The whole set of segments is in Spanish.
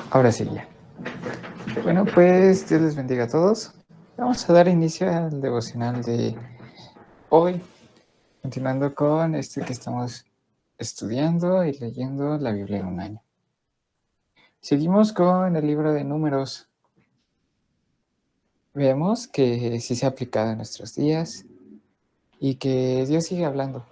Ahora sí, ya. Bueno, pues Dios les bendiga a todos. Vamos a dar inicio al devocional de hoy, continuando con este que estamos estudiando y leyendo la Biblia en un año. Seguimos con el libro de Números. Vemos que sí se ha aplicado en nuestros días y que Dios sigue hablando.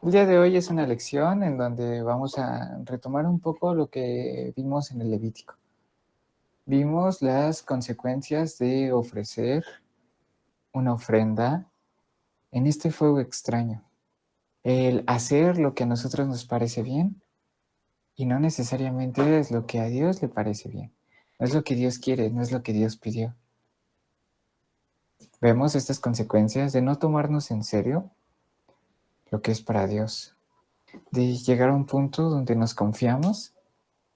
El día de hoy es una lección en donde vamos a retomar un poco lo que vimos en el Levítico. Vimos las consecuencias de ofrecer una ofrenda en este fuego extraño. El hacer lo que a nosotros nos parece bien y no necesariamente es lo que a Dios le parece bien. No es lo que Dios quiere, no es lo que Dios pidió. Vemos estas consecuencias de no tomarnos en serio lo que es para Dios, de llegar a un punto donde nos confiamos,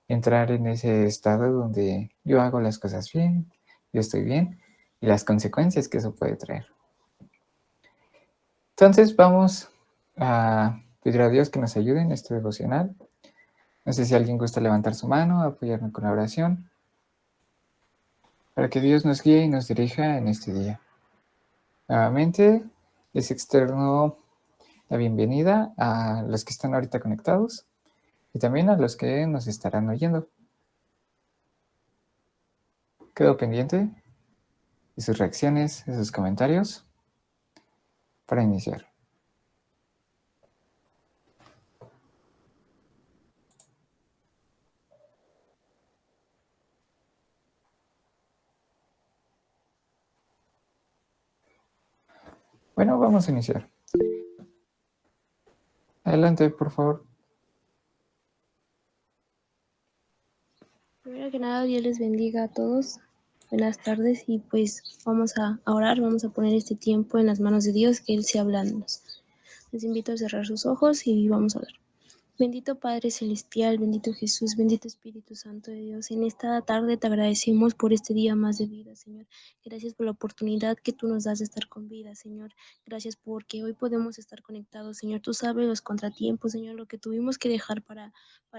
entrar en ese estado donde yo hago las cosas bien, yo estoy bien, y las consecuencias que eso puede traer. Entonces vamos a pedir a Dios que nos ayude en este devocional. No sé si alguien gusta levantar su mano, apoyarme con la oración, para que Dios nos guíe y nos dirija en este día. Nuevamente, les externo la bienvenida a los que están ahorita conectados y también a los que nos estarán oyendo. Quedo pendiente de sus reacciones, de sus comentarios, para iniciar. Bueno, vamos a iniciar. Adelante, por favor. Primero que nada, Dios les bendiga a todos. Buenas tardes y pues vamos a orar, vamos a poner este tiempo en las manos de Dios, que Él sea hablándonos. Les invito a cerrar sus ojos y vamos a orar. Bendito Padre Celestial, bendito Jesús, bendito Espíritu Santo de Dios. En esta tarde te agradecemos por este día más de vida, Señor. Gracias por la oportunidad que tú nos das de estar con vida, Señor. Gracias porque hoy podemos estar conectados, Señor. Tú sabes los contratiempos, Señor, lo que tuvimos que dejar para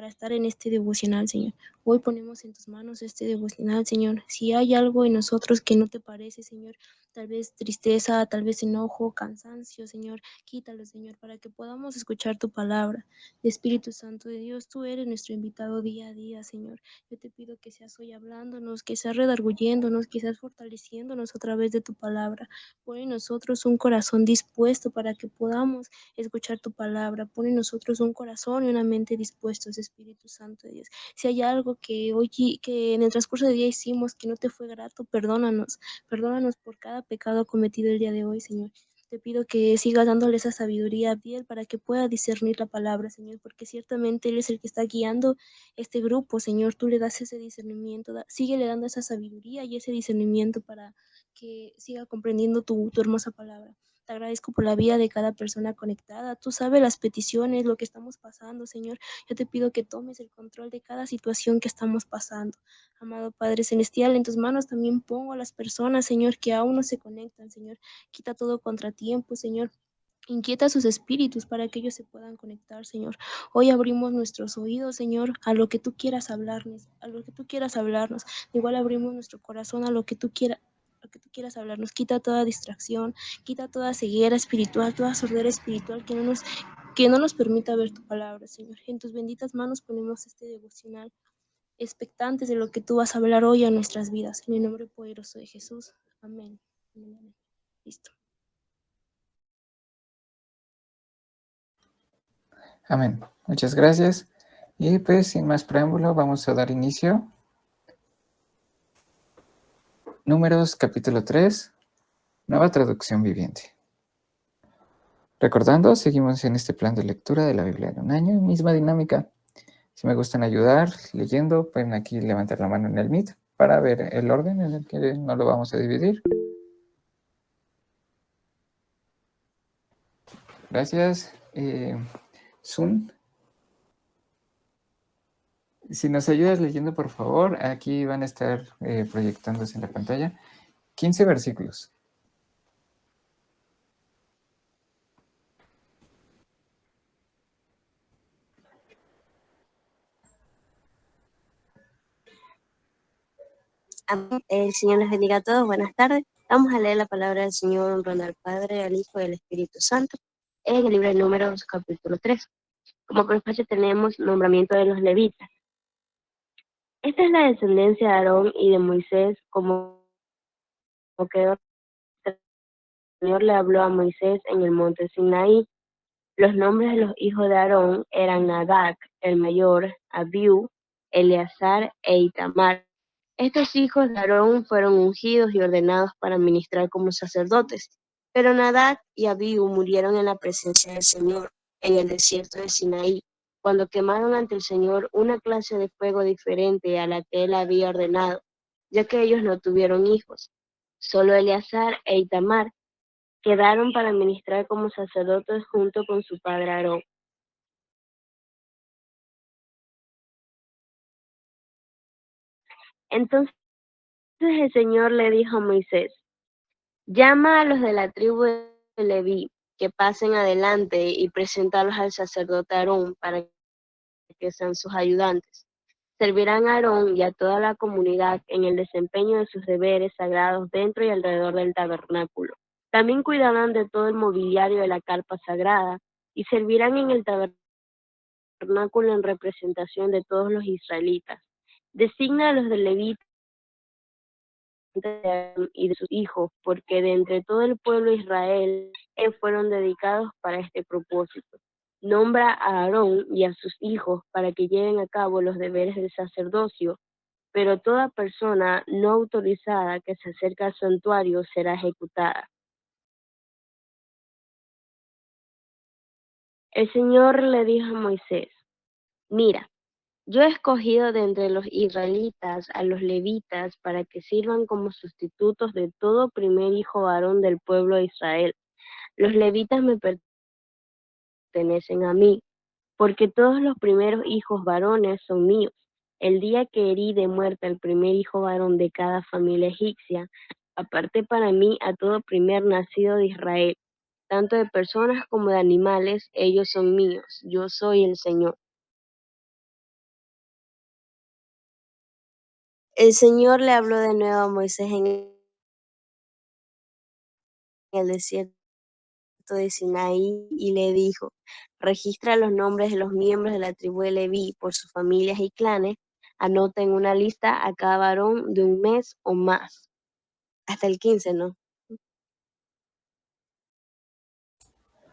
estar en este devocional, Señor. Hoy ponemos en tus manos este devocional, Señor. Si hay algo en nosotros que no te parece, Señor, tal vez tristeza, tal vez enojo, cansancio, Señor, quítalo, Señor, para que podamos escuchar tu palabra. Espíritu Santo de Dios, tú eres nuestro invitado día a día, Señor. Yo te pido que seas hoy hablándonos, que seas redarguyéndonos, que seas fortaleciéndonos a través de tu palabra. Pon en nosotros un corazón dispuesto para que podamos escuchar tu palabra. Pon en nosotros un corazón y una mente dispuestos, Espíritu Santo de Dios. Si hay algo que hoy, que en el transcurso del día hicimos que no te fue grato, perdónanos. Perdónanos por cada pecado cometido el día de hoy, Señor. Te pido que sigas dándole esa sabiduría a Biel para que pueda discernir la palabra, Señor, porque ciertamente Él es el que está guiando este grupo, Señor. Tú le das ese discernimiento, síguele dando esa sabiduría y ese discernimiento para que siga comprendiendo tu hermosa palabra. Te agradezco por la vida de cada persona conectada. Tú sabes las peticiones, lo que estamos pasando, Señor. Yo te pido que tomes el control de cada situación que estamos pasando. Amado Padre Celestial, en tus manos también pongo a las personas, Señor, que aún no se conectan, Señor. Quita todo contratiempo, Señor. Inquieta sus espíritus para que ellos se puedan conectar, Señor. Hoy abrimos nuestros oídos, Señor, a lo que tú quieras hablarnos, a lo que tú quieras hablarnos. Igual abrimos nuestro corazón a lo que tú quieras. Lo que tú quieras hablarnos, quita toda distracción, quita toda ceguera espiritual, toda sordera espiritual que no nos permita ver tu palabra, Señor. En tus benditas manos ponemos este devocional, expectantes de lo que tú vas a hablar hoy a nuestras vidas. En el nombre poderoso de Jesús. Amén. Amén, amén. Listo. Amén. Muchas gracias. Y pues sin más preámbulo, vamos a dar inicio. Números capítulo 3, nueva traducción viviente. Recordando, seguimos en este plan de lectura de la Biblia en un año, misma dinámica. Si me gustan ayudar leyendo, pueden aquí levantar la mano en el Meet para ver el orden en el que no lo vamos a dividir. Gracias. Sun, si nos ayudas leyendo, por favor, aquí van a estar proyectándose en la pantalla 15 versículos. El Señor les bendiga a todos. Buenas tardes. Vamos a leer la palabra del Señor honrando al Padre, al Hijo y al Espíritu Santo en el libro de Números, capítulo 3. Como profecía tenemos nombramiento de los levitas. Esta es la descendencia de Aarón y de Moisés, como quedó. El Señor le habló a Moisés en el monte Sinaí. Los nombres de los hijos de Aarón eran Nadab, el mayor, Abiú, Eleazar e Itamar. Estos hijos de Aarón fueron ungidos y ordenados para ministrar como sacerdotes, pero Nadab y Abiú murieron en la presencia del Señor en el desierto de Sinaí, cuando quemaron ante el Señor una clase de fuego diferente a la que él había ordenado, ya que ellos no tuvieron hijos. Solo Eleazar e Itamar quedaron para ministrar como sacerdotes junto con su padre Aarón. Entonces el Señor le dijo a Moisés: llama a los de la tribu de Leví, que pasen adelante y preséntalos al sacerdote Aarón para que sean sus ayudantes. Servirán a Aarón y a toda la comunidad en el desempeño de sus deberes sagrados dentro y alrededor del tabernáculo. También cuidarán de todo el mobiliario de la carpa sagrada y servirán en el tabernáculo en representación de todos los israelitas. Designa a los de Leví y de sus hijos, porque de entre todo el pueblo de Israel fueron dedicados para este propósito. Nombra a Aarón y a sus hijos para que lleven a cabo los deberes del sacerdocio, pero toda persona no autorizada que se acerque al santuario será ejecutada. El Señor le dijo a Moisés: mira, yo he escogido de entre los israelitas a los levitas para que sirvan como sustitutos de todo primer hijo varón del pueblo de Israel. Los levitas me pertenecen a mí, porque todos los primeros hijos varones son míos. El día que herí de muerte al primer hijo varón de cada familia egipcia, aparté para mí a todo primer nacido de Israel, tanto de personas como de animales, ellos son míos. Yo soy el Señor. El Señor le habló de nuevo a Moisés en el desierto de Sinaí y le dijo: registra los nombres de los miembros de la tribu de Leví por sus familias y clanes, anota en una lista a cada varón de un mes o más. Hasta el 15, ¿no?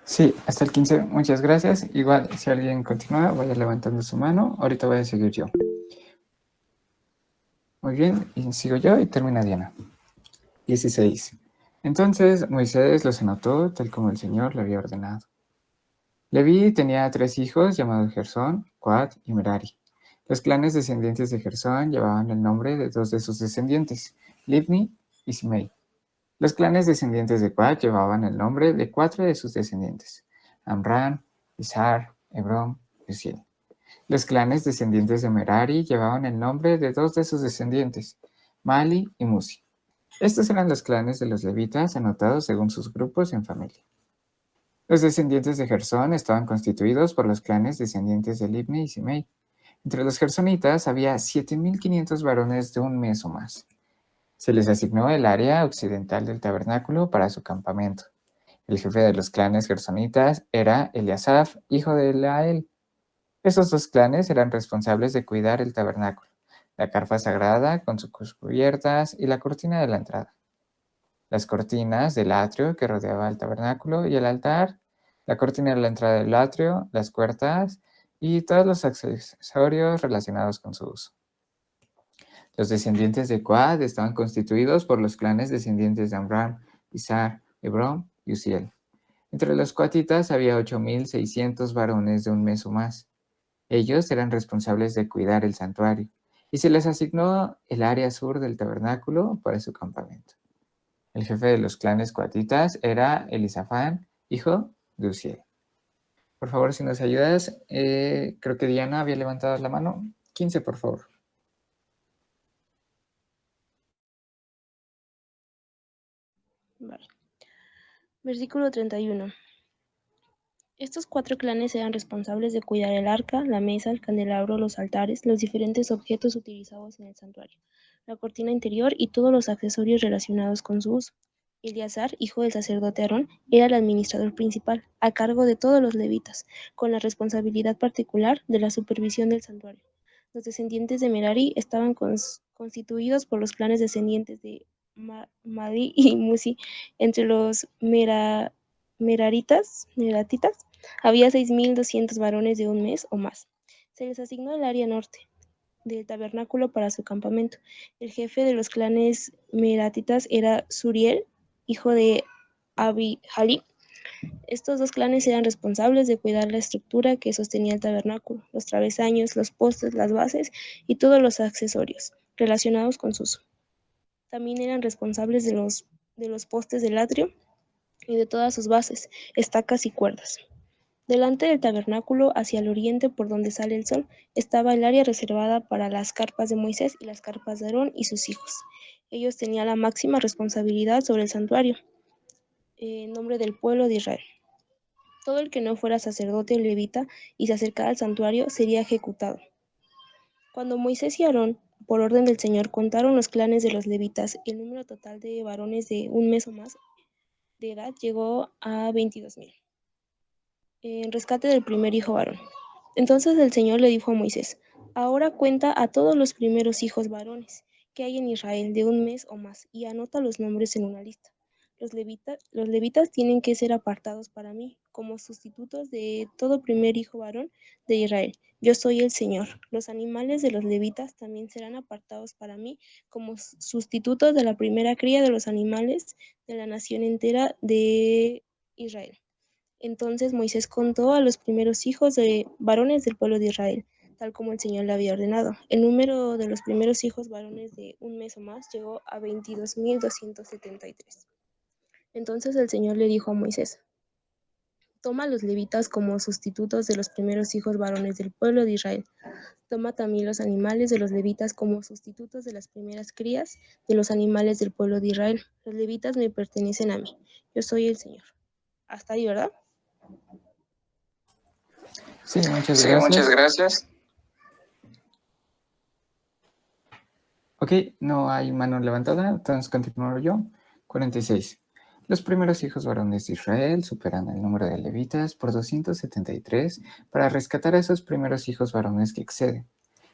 Sí, hasta el 15. Muchas gracias. Igual, si alguien continúa, vaya levantando su mano. Ahorita voy a seguir yo. Muy bien, y sigo yo y termina Diana. 16. Entonces Moisés los anotó tal como el Señor le había ordenado. Leví tenía 3 hijos llamados Gersón, Coat y Merari. Los clanes descendientes de Gersón llevaban el nombre de 2 de sus descendientes, Libni y Simei. Los clanes descendientes de Coat llevaban el nombre de 4 de sus descendientes, Amram, Izhar, Hebrón y Uziel. Los clanes descendientes de Merari llevaban el nombre de 2 de sus descendientes, Mali y Musi. Estos eran los clanes de los levitas anotados según sus grupos en familia. Los descendientes de Gersón estaban constituidos por los clanes descendientes de Libni y Simei. Entre los gersonitas había 7.500 varones de un mes o más. Se les asignó el área occidental del tabernáculo para su campamento. El jefe de los clanes gersonitas era Eliasaf, hijo de Lael. Estos 2 clanes eran responsables de cuidar el tabernáculo, la carpa sagrada con sus cubiertas y la cortina de la entrada. Las cortinas del atrio que rodeaba el tabernáculo y el altar, la cortina de la entrada del atrio, las puertas y todos los accesorios relacionados con su uso. Los descendientes de Coat estaban constituidos por los clanes descendientes de Amram, Izhar, Hebrón y Uziel. Entre los coatitas había 8.600 varones de un mes o más. Ellos eran responsables de cuidar el santuario, y se les asignó el área sur del tabernáculo para su campamento. El jefe de los clanes coatitas era Elisafán, hijo de Uziel. Por favor, si nos ayudas, creo que Diana había levantado la mano. 15, por favor. Vale. Versículo 31. Estos 4 clanes eran responsables de cuidar el arca, la mesa, el candelabro, los altares, los diferentes objetos utilizados en el santuario, la cortina interior y todos los accesorios relacionados con su uso. Eleazar, hijo del sacerdote Aarón, era el administrador principal, a cargo de todos los levitas, con la responsabilidad particular de la supervisión del santuario. Los descendientes de Merari estaban constituidos por los clanes descendientes de Madi y Musi. Entre los meratitas había 6.200 varones de un mes o más. Se les asignó el área norte del tabernáculo para su campamento. El jefe de los clanes meratitas era Suriel, hijo de Abijalí. Estos 2 clanes eran responsables de cuidar la estructura que sostenía el tabernáculo, los travesaños, los postes, las bases y todos los accesorios relacionados con su uso. También eran responsables de los postes del atrio y de todas sus bases, estacas y cuerdas. Delante del tabernáculo, hacia el oriente por donde sale el sol, estaba el área reservada para las carpas de Moisés y las carpas de Aarón y sus hijos. Ellos tenían la máxima responsabilidad sobre el santuario, en nombre del pueblo de Israel. Todo el que no fuera sacerdote o levita y se acercara al santuario sería ejecutado. Cuando Moisés y Aarón, por orden del Señor, contaron los clanes de los levitas, el número total de varones de un mes o más de edad llegó a 22.000. En rescate del primer hijo varón. Entonces el Señor le dijo a Moisés: ahora cuenta a todos los primeros hijos varones que hay en Israel de un mes o más y anota los nombres en una lista. Los levitas tienen que ser apartados para mí como sustitutos de todo primer hijo varón de Israel. Yo soy el Señor. Los animales de los levitas también serán apartados para mí como sustitutos de la primera cría de los animales de la nación entera de Israel. Entonces Moisés contó a los primeros hijos de varones del pueblo de Israel, tal como el Señor le había ordenado. El número de los primeros hijos varones de un mes o más llegó a 22.273. Entonces el Señor le dijo a Moisés: toma a los levitas como sustitutos de los primeros hijos varones del pueblo de Israel. Toma también los animales de los levitas como sustitutos de las primeras crías de los animales del pueblo de Israel. Los levitas me pertenecen a mí. Yo soy el Señor. Hasta ahí, ¿verdad? Sí, muchas Sí, muchas gracias. gracias. Ok, no hay mano levantada, entonces continúo yo. 46. Los primeros hijos varones de Israel superan el número de levitas por 273 para rescatar a esos primeros hijos varones que exceden.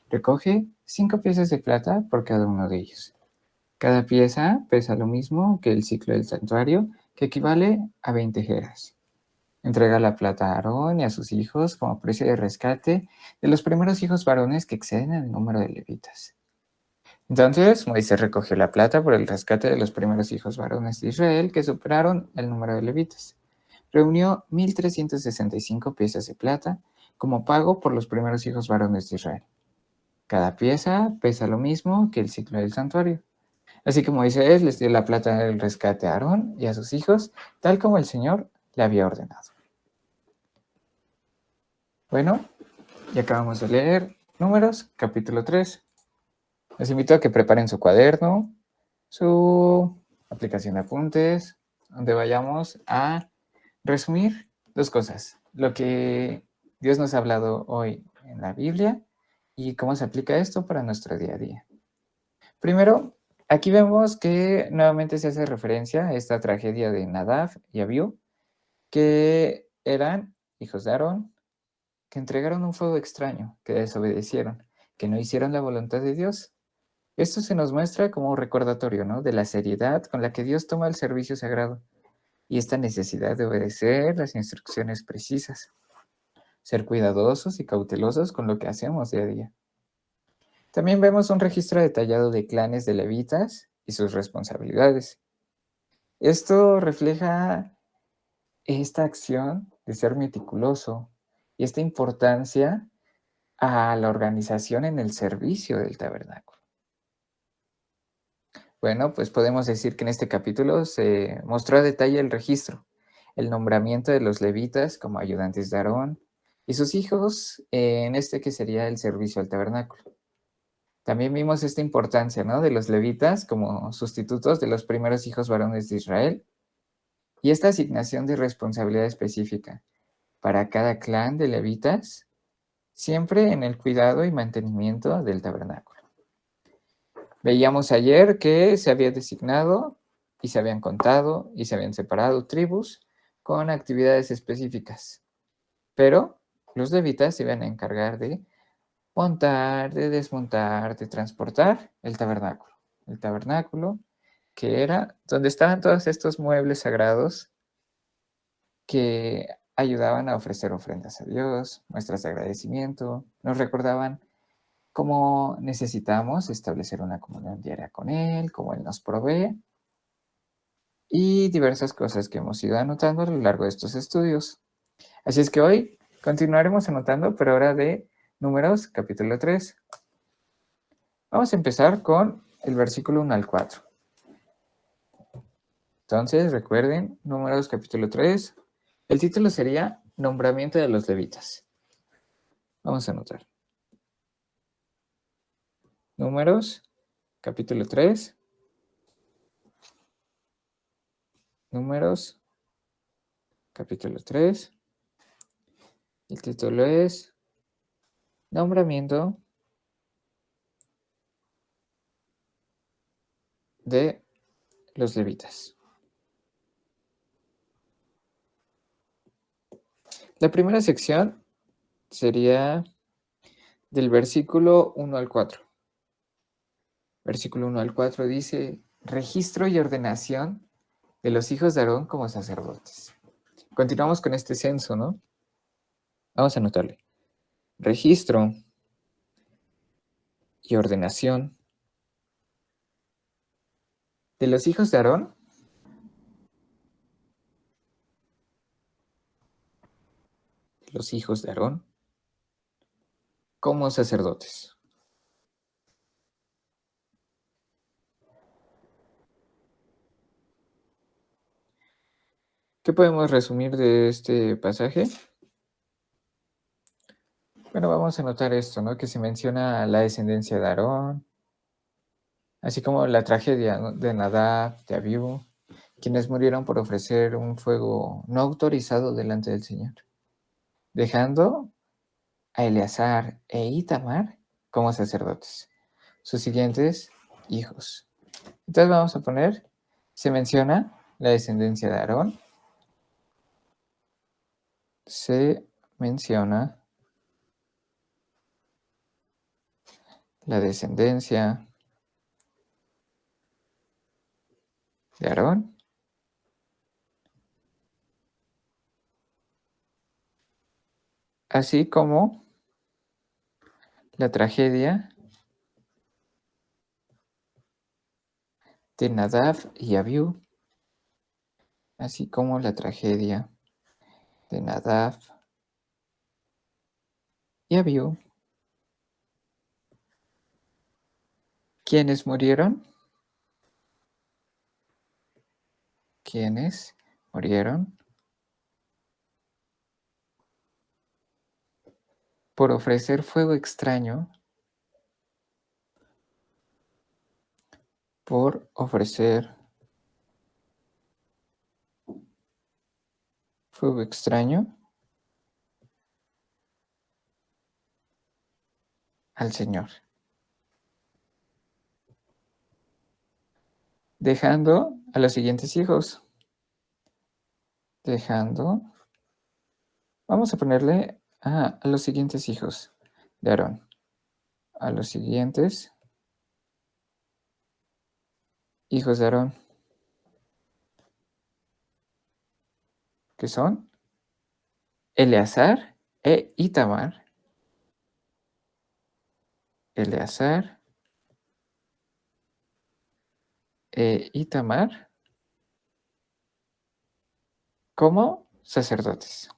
Recoge 5 piezas de plata por cada uno de ellos. Cada pieza pesa lo mismo que el ciclo del santuario, que equivale a 20 geras. Entrega la plata a Aarón y a sus hijos como precio de rescate de los primeros hijos varones que exceden el número de levitas. Entonces Moisés recogió la plata por el rescate de los primeros hijos varones de Israel que superaron el número de levitas. Reunió 1.365 piezas de plata como pago por los primeros hijos varones de Israel. Cada pieza pesa lo mismo que el ciclo del santuario. Así que Moisés les dio la plata del rescate a Aarón y a sus hijos, tal como el Señor le había ordenado. Bueno, y acabamos de leer Números, capítulo 3. Les invito a que preparen su cuaderno, su aplicación de apuntes, donde vayamos a resumir 2 cosas. Lo que Dios nos ha hablado hoy en la Biblia y cómo se aplica esto para nuestro día a día. Primero, aquí vemos que nuevamente se hace referencia a esta tragedia de Nadab y Abiú, que eran hijos de Aarón, que entregaron un fuego extraño, que desobedecieron, que no hicieron la voluntad de Dios. Esto se nos muestra como un recordatorio, ¿no?, de la seriedad con la que Dios toma el servicio sagrado y esta necesidad de obedecer las instrucciones precisas, ser cuidadosos y cautelosos con lo que hacemos día a día. También vemos un registro detallado de clanes de levitas y sus responsabilidades. Esto refleja esta acción de ser meticuloso y esta importancia a la organización en el servicio del tabernáculo. Bueno, pues podemos decir que en este capítulo se mostró a detalle el registro, el nombramiento de los levitas como ayudantes de Aarón y sus hijos en este que sería el servicio al tabernáculo. También vimos esta importancia, ¿no?, de los levitas como sustitutos de los primeros hijos varones de Israel y esta asignación de responsabilidad específica, para cada clan de levitas, siempre en el cuidado y mantenimiento del tabernáculo. Veíamos ayer que se había designado y se habían contado y se habían separado tribus con actividades específicas, pero los levitas se iban a encargar de montar, de desmontar, de transportar el tabernáculo. El tabernáculo que era donde estaban todos estos muebles sagrados que ayudaban a ofrecer ofrendas a Dios, muestras de agradecimiento, nos recordaban cómo necesitamos establecer una comunión diaria con Él, cómo Él nos provee y diversas cosas que hemos ido anotando a lo largo de estos estudios. Así es que hoy continuaremos anotando, pero ahora de Números, capítulo 3. Vamos a empezar con el versículo 1 al 4. Entonces, recuerden, Números, capítulo 3. El título sería Nombramiento de los levitas. Vamos a anotar. Números, capítulo 3. Números, capítulo 3. El título es Nombramiento de los levitas. La primera sección sería del versículo 1 al 4. Versículo 1 al 4 dice, registro y ordenación de los hijos de Aarón como sacerdotes. Continuamos con este censo, ¿no? Vamos a anotarle. Registro y ordenación de los hijos de Aarón como sacerdotes. ¿Qué podemos resumir de este pasaje? Bueno, vamos a notar esto, ¿no? Que se menciona la descendencia de Aarón, así como la tragedia, ¿no?, de Nadab, de Abiú, quienes murieron por ofrecer un fuego no autorizado delante del Señor, dejando a Eleazar e Itamar como sacerdotes, sus siguientes hijos. Entonces vamos a poner, se menciona la descendencia de Aarón, se menciona la descendencia de Aarón, así como la tragedia de Nadab y Abiú, así como la tragedia de Nadab y Abiú, ¿quiénes murieron? ¿Quiénes murieron por ofrecer fuego extraño, por ofrecer fuego extraño al Señor, dejando a los siguientes hijos, vamos a ponerle a los siguientes hijos de Aarón, a los siguientes hijos de Aarón, que son Eleazar e Itamar, Eleazar e Itamar como sacerdotes,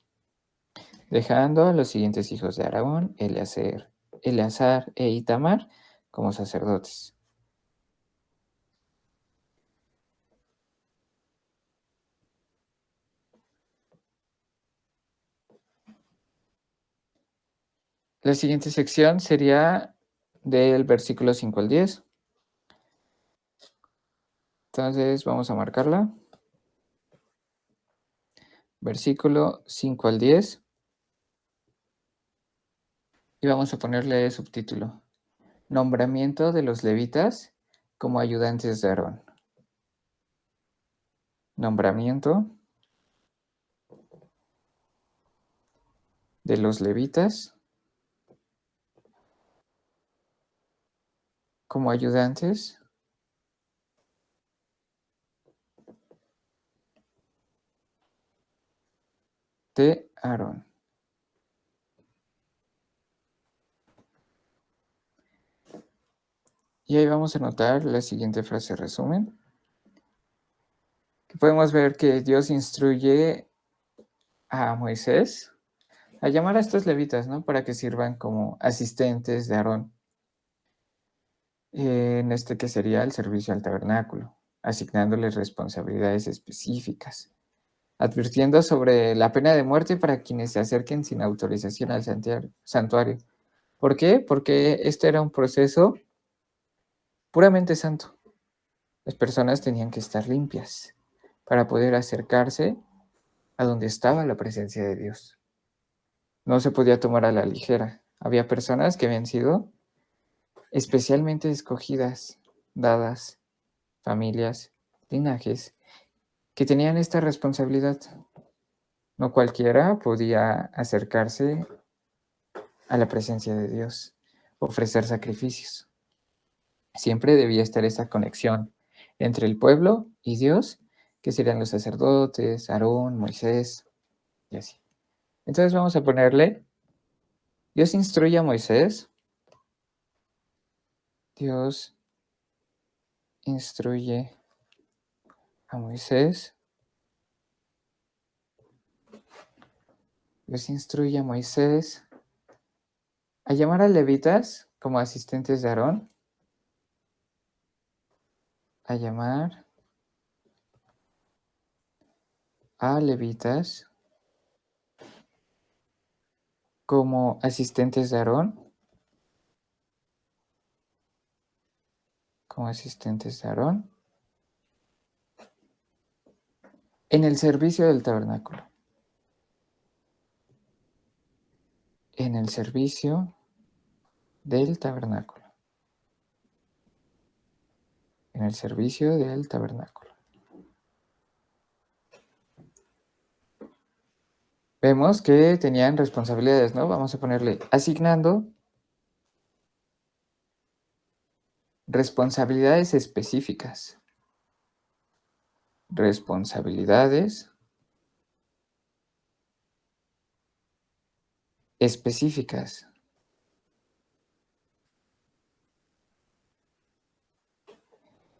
dejando a los siguientes hijos de Aarón, Eleazar e Itamar como sacerdotes. La siguiente sección sería del versículo 5 al 10. Entonces vamos a marcarla. Versículo 5 al 10. Y vamos a ponerle subtítulo: Nombramiento de los levitas como ayudantes de Aarón. Nombramiento de los levitas como ayudantes de Aarón. Y ahí vamos a notar la siguiente frase resumen, que podemos ver que Dios instruye a Moisés a llamar a estos levitas, ¿no? Para que sirvan como asistentes de Aarón, en este que sería el servicio al tabernáculo, asignándoles responsabilidades específicas, advirtiendo sobre la pena de muerte para quienes se acerquen sin autorización al santuario. ¿Por qué? Porque este era un proceso puramente santo. Las personas tenían que estar limpias para poder acercarse a donde estaba la presencia de Dios. No se podía tomar a la ligera. Había personas que habían sido especialmente escogidas, dadas, familias, linajes, que tenían esta responsabilidad. No cualquiera podía acercarse a la presencia de Dios, ofrecer sacrificios. Siempre debía estar esa conexión entre el pueblo y Dios, que serían los sacerdotes, Aarón, Moisés, y así. Entonces vamos a ponerle: Dios instruye a Moisés. Dios instruye a Moisés. Dios instruye a Moisés a llamar a levitas como asistentes de Aarón. A llamar a levitas como asistentes de Aarón. Como asistentes de Aarón en el servicio del tabernáculo. En el servicio del tabernáculo. En el servicio del tabernáculo. Vemos que tenían responsabilidades, ¿no? Vamos a ponerle asignando responsabilidades específicas. Responsabilidades específicas.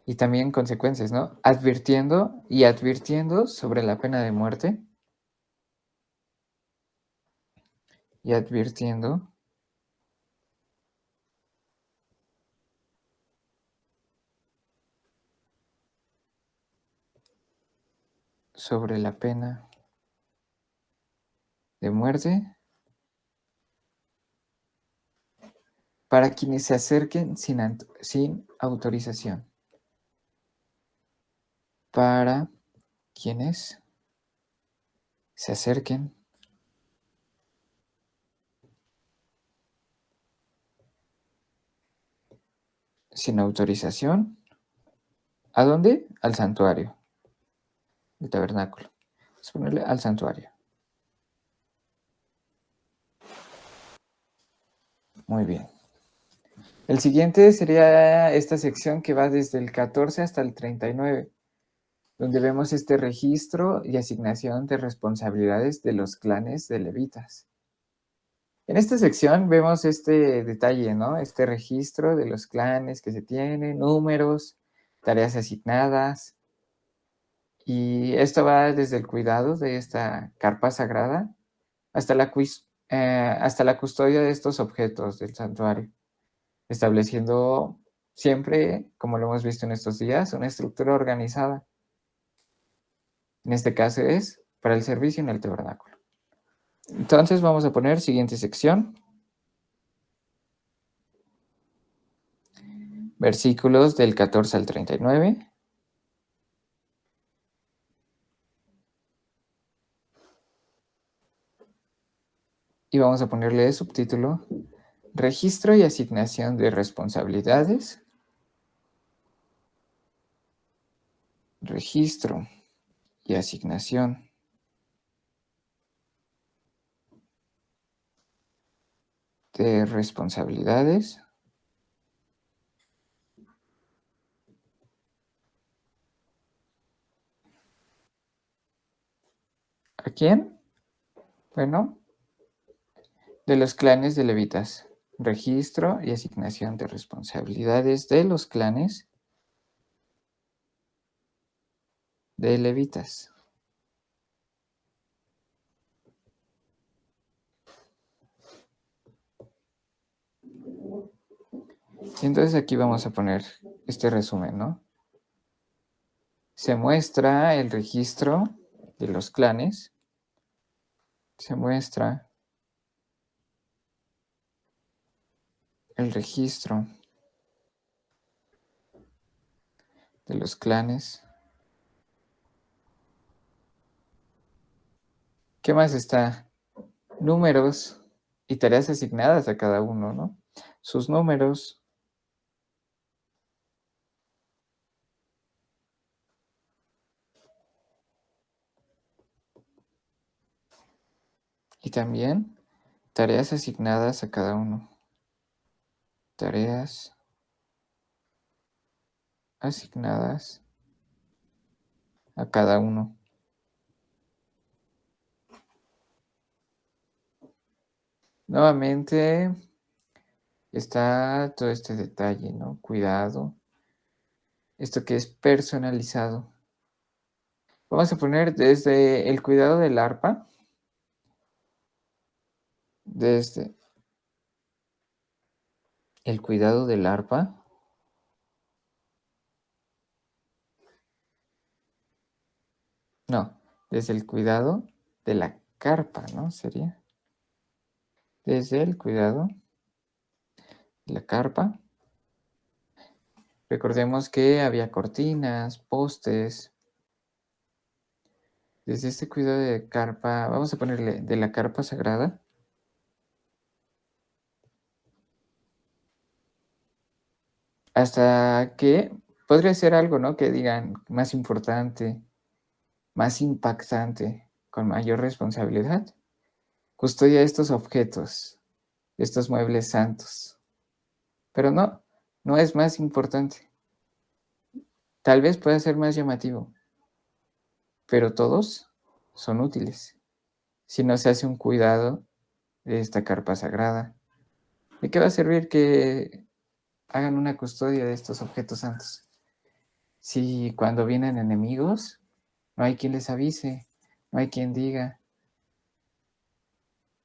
Y también consecuencias, ¿no? Advirtiendo sobre la pena de muerte. Y advirtiendo sobre la pena de muerte para quienes se acerquen sin autorización. Para quienes se acerquen sin autorización. ¿A dónde? Al santuario, el tabernáculo. Vamos a ponerle al santuario. Muy bien. El siguiente sería esta sección que va desde el 14 hasta el 39, donde vemos este registro y asignación de responsabilidades de los clanes de levitas. En esta sección vemos este detalle, ¿no? Este registro de los clanes que se tienen, números, tareas asignadas. Y esto va desde el cuidado de esta carpa sagrada hasta hasta la custodia de estos objetos del santuario, estableciendo siempre, como lo hemos visto en estos días, una estructura organizada. En este caso es para el servicio en el tabernáculo. Entonces vamos a poner siguiente sección. Versículos del 14 al 39. Y vamos a ponerle subtítulo: Registro y asignación de responsabilidades. Registro y asignación de responsabilidades. ¿A quién? Bueno, de los clanes de levitas. Registro y asignación de responsabilidades de los clanes de levitas. Y entonces aquí vamos a poner este resumen, ¿no? Se muestra el registro de los clanes. Se muestra el registro de los clanes. ¿Qué más está? Números y tareas asignadas a cada uno, ¿no? Sus números. Y también tareas asignadas a cada uno. Tareas asignadas a cada uno. Nuevamente está todo este detalle, ¿no? Cuidado. Esto que es personalizado. Vamos a poner desde el cuidado del arpa. Desde el cuidado del arpa. No, desde el cuidado de la carpa, ¿no? Sería. Desde el cuidado de la carpa. Recordemos que había cortinas, postes. Desde este cuidado de carpa, vamos a ponerle de la carpa sagrada. Hasta que podría ser algo, ¿no? Que digan más importante, más impactante, con mayor responsabilidad. Custodia estos objetos, estos muebles santos. Pero no, no es más importante. Tal vez pueda ser más llamativo, pero todos son útiles. Si no se hace un cuidado de esta carpa sagrada, ¿de qué va a servir que hagan una custodia de estos objetos santos? Si cuando vienen enemigos, no hay quien les avise, no hay quien diga.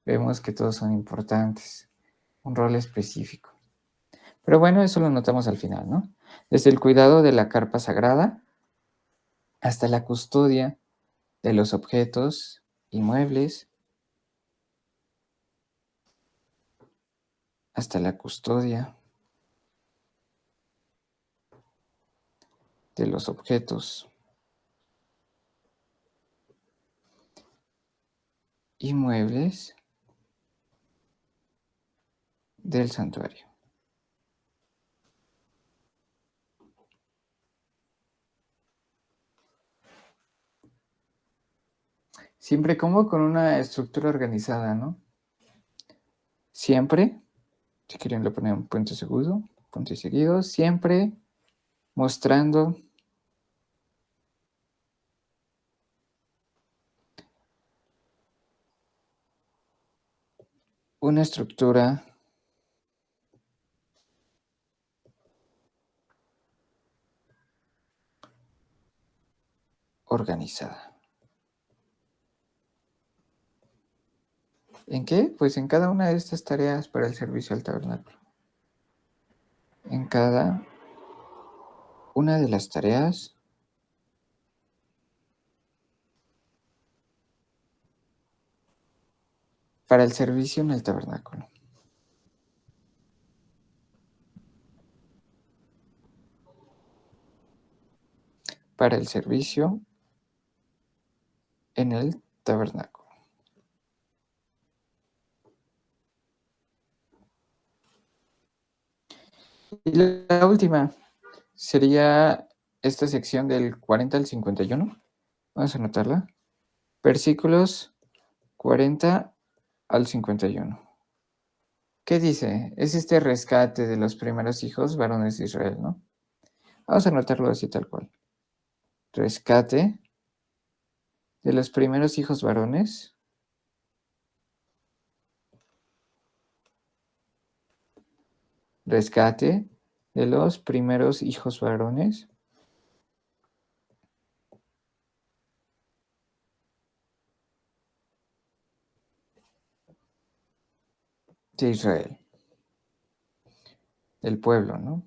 Vemos que todos son importantes, un rol específico. Pero bueno, eso lo notamos al final, ¿no? Desde el cuidado de la carpa sagrada hasta la custodia de los objetos y muebles, hasta la custodia de los objetos y muebles del santuario. Siempre como con una estructura organizada, ¿no? Siempre, si quieren le ponen un punto y seguido, siempre mostrando una estructura organizada. ¿En qué? Pues en cada una de estas tareas para el servicio al tabernáculo. En cada una de las tareas para el servicio en el tabernáculo. Para el servicio en el tabernáculo. Y la última sería esta sección del 40 al 51. Vamos a anotarla. Versículos 40 al 51. ¿Qué dice? Es este rescate de los primeros hijos varones de Israel, ¿no? Vamos a anotarlo así tal cual. Rescate de los primeros hijos varones rescate de los primeros hijos varones de Israel, del pueblo, ¿no?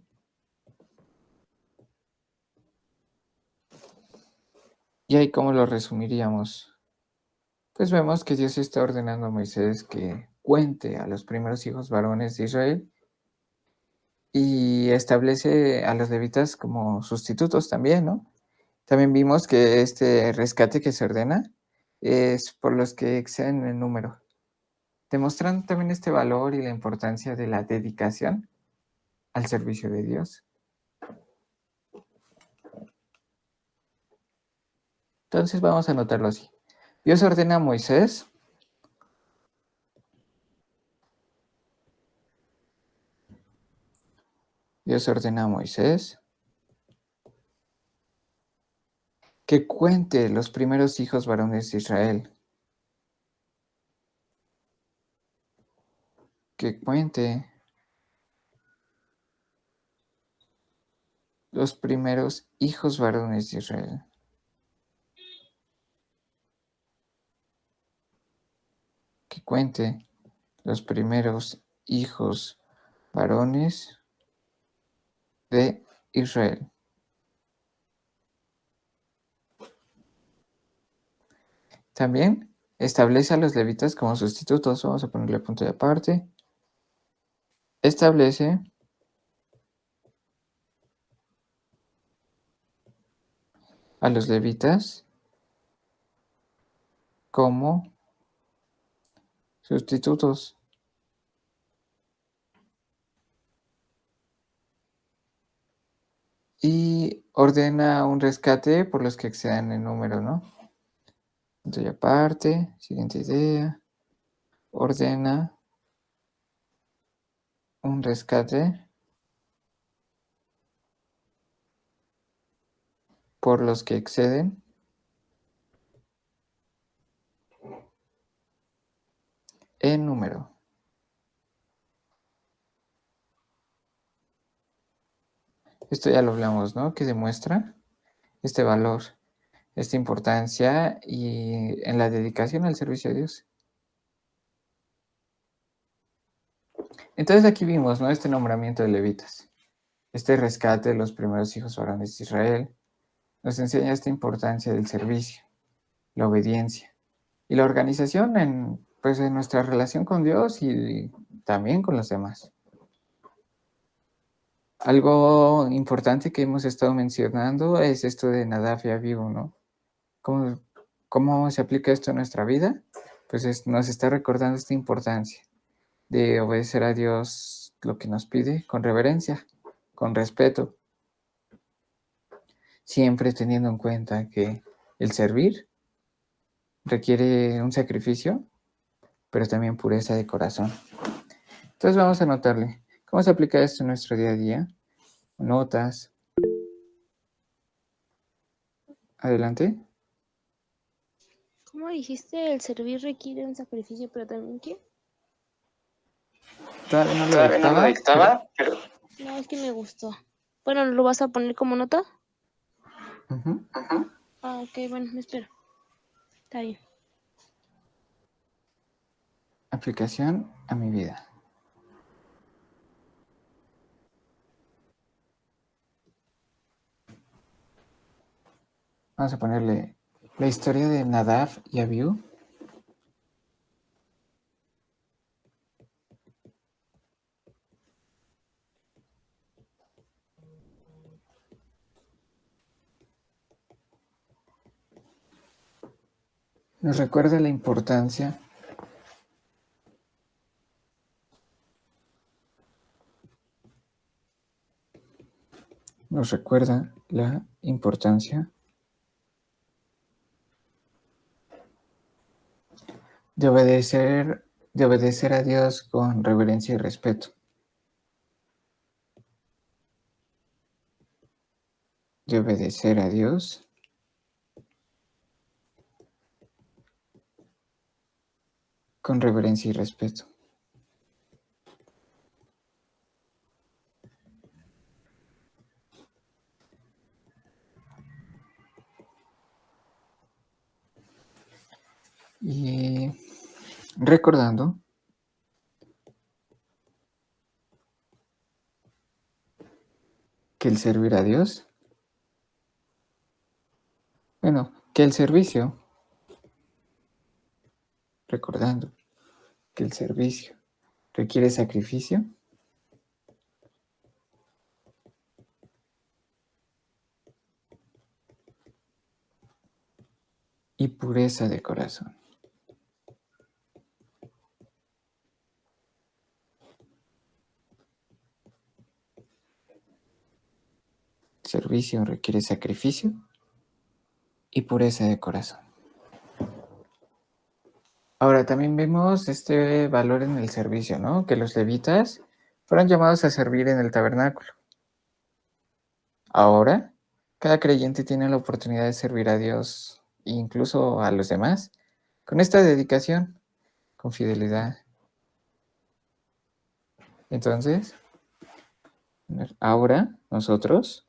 ¿Y ahí cómo lo resumiríamos? Pues vemos que Dios está ordenando a Moisés que cuente a los primeros hijos varones de Israel y establece a los levitas como sustitutos también, ¿no? También vimos que este rescate que se ordena es por los que exceden en número, demostrando también este valor y la importancia de la dedicación al servicio de Dios. Entonces vamos a anotarlo así. Dios ordena a Moisés que cuente los primeros hijos varones de Israel, que cuente los primeros hijos varones de Israel, que cuente los primeros hijos varones de Israel. También establece a los levitas como sustitutos. Vamos a ponerle punto de aparte. Establece a los levitas como sustitutos. Y ordena un rescate por los que excedan en número, ¿no? Punto y aparte, siguiente idea. Ordena un rescate por los que exceden en número. Esto ya lo hablamos, ¿no? Que demuestra este valor, esta importancia y en la dedicación al servicio de Dios. Entonces aquí vimos, ¿no? Este nombramiento de levitas, este rescate de los primeros hijos varones de Israel, nos enseña esta importancia del servicio, la obediencia y la organización pues, en nuestra relación con Dios y también con los demás. Algo importante que hemos estado mencionando es esto de Nadab y Abiú, ¿no? ¿Cómo se aplica esto en nuestra vida? Pues nos está recordando esta importancia de obedecer a Dios lo que nos pide con reverencia, con respeto, siempre teniendo en cuenta que el servir requiere un sacrificio, pero también pureza de corazón. Entonces vamos a anotarle. ¿Cómo se aplica esto en nuestro día a día? Notas. Adelante. ¿Cómo dijiste? El servir requiere un sacrificio, pero también ¿qué? Todavía no lo dictaba, pero... No, es que me gustó. Bueno, ¿lo vas a poner como nota? Uh-huh. Ah, ok, bueno, me espero. Está bien. Aplicación a mi vida. Vamos a ponerle la historia de Nadab y Abiú. Nos recuerda la importancia nos recuerda la importancia de obedecer a Dios con reverencia y respeto, de obedecer a Dios con reverencia y respeto. Y recordando que el servir a Dios, que el servicio, recordando que el servicio requiere sacrificio y pureza de corazón. El servicio requiere sacrificio y pureza de corazón. Ahora, también vemos este valor en el servicio, ¿no? Que los levitas fueron llamados a servir en el tabernáculo. Ahora, cada creyente tiene la oportunidad de servir a Dios e incluso a los demás con esta dedicación, con fidelidad. Entonces, ahora nosotros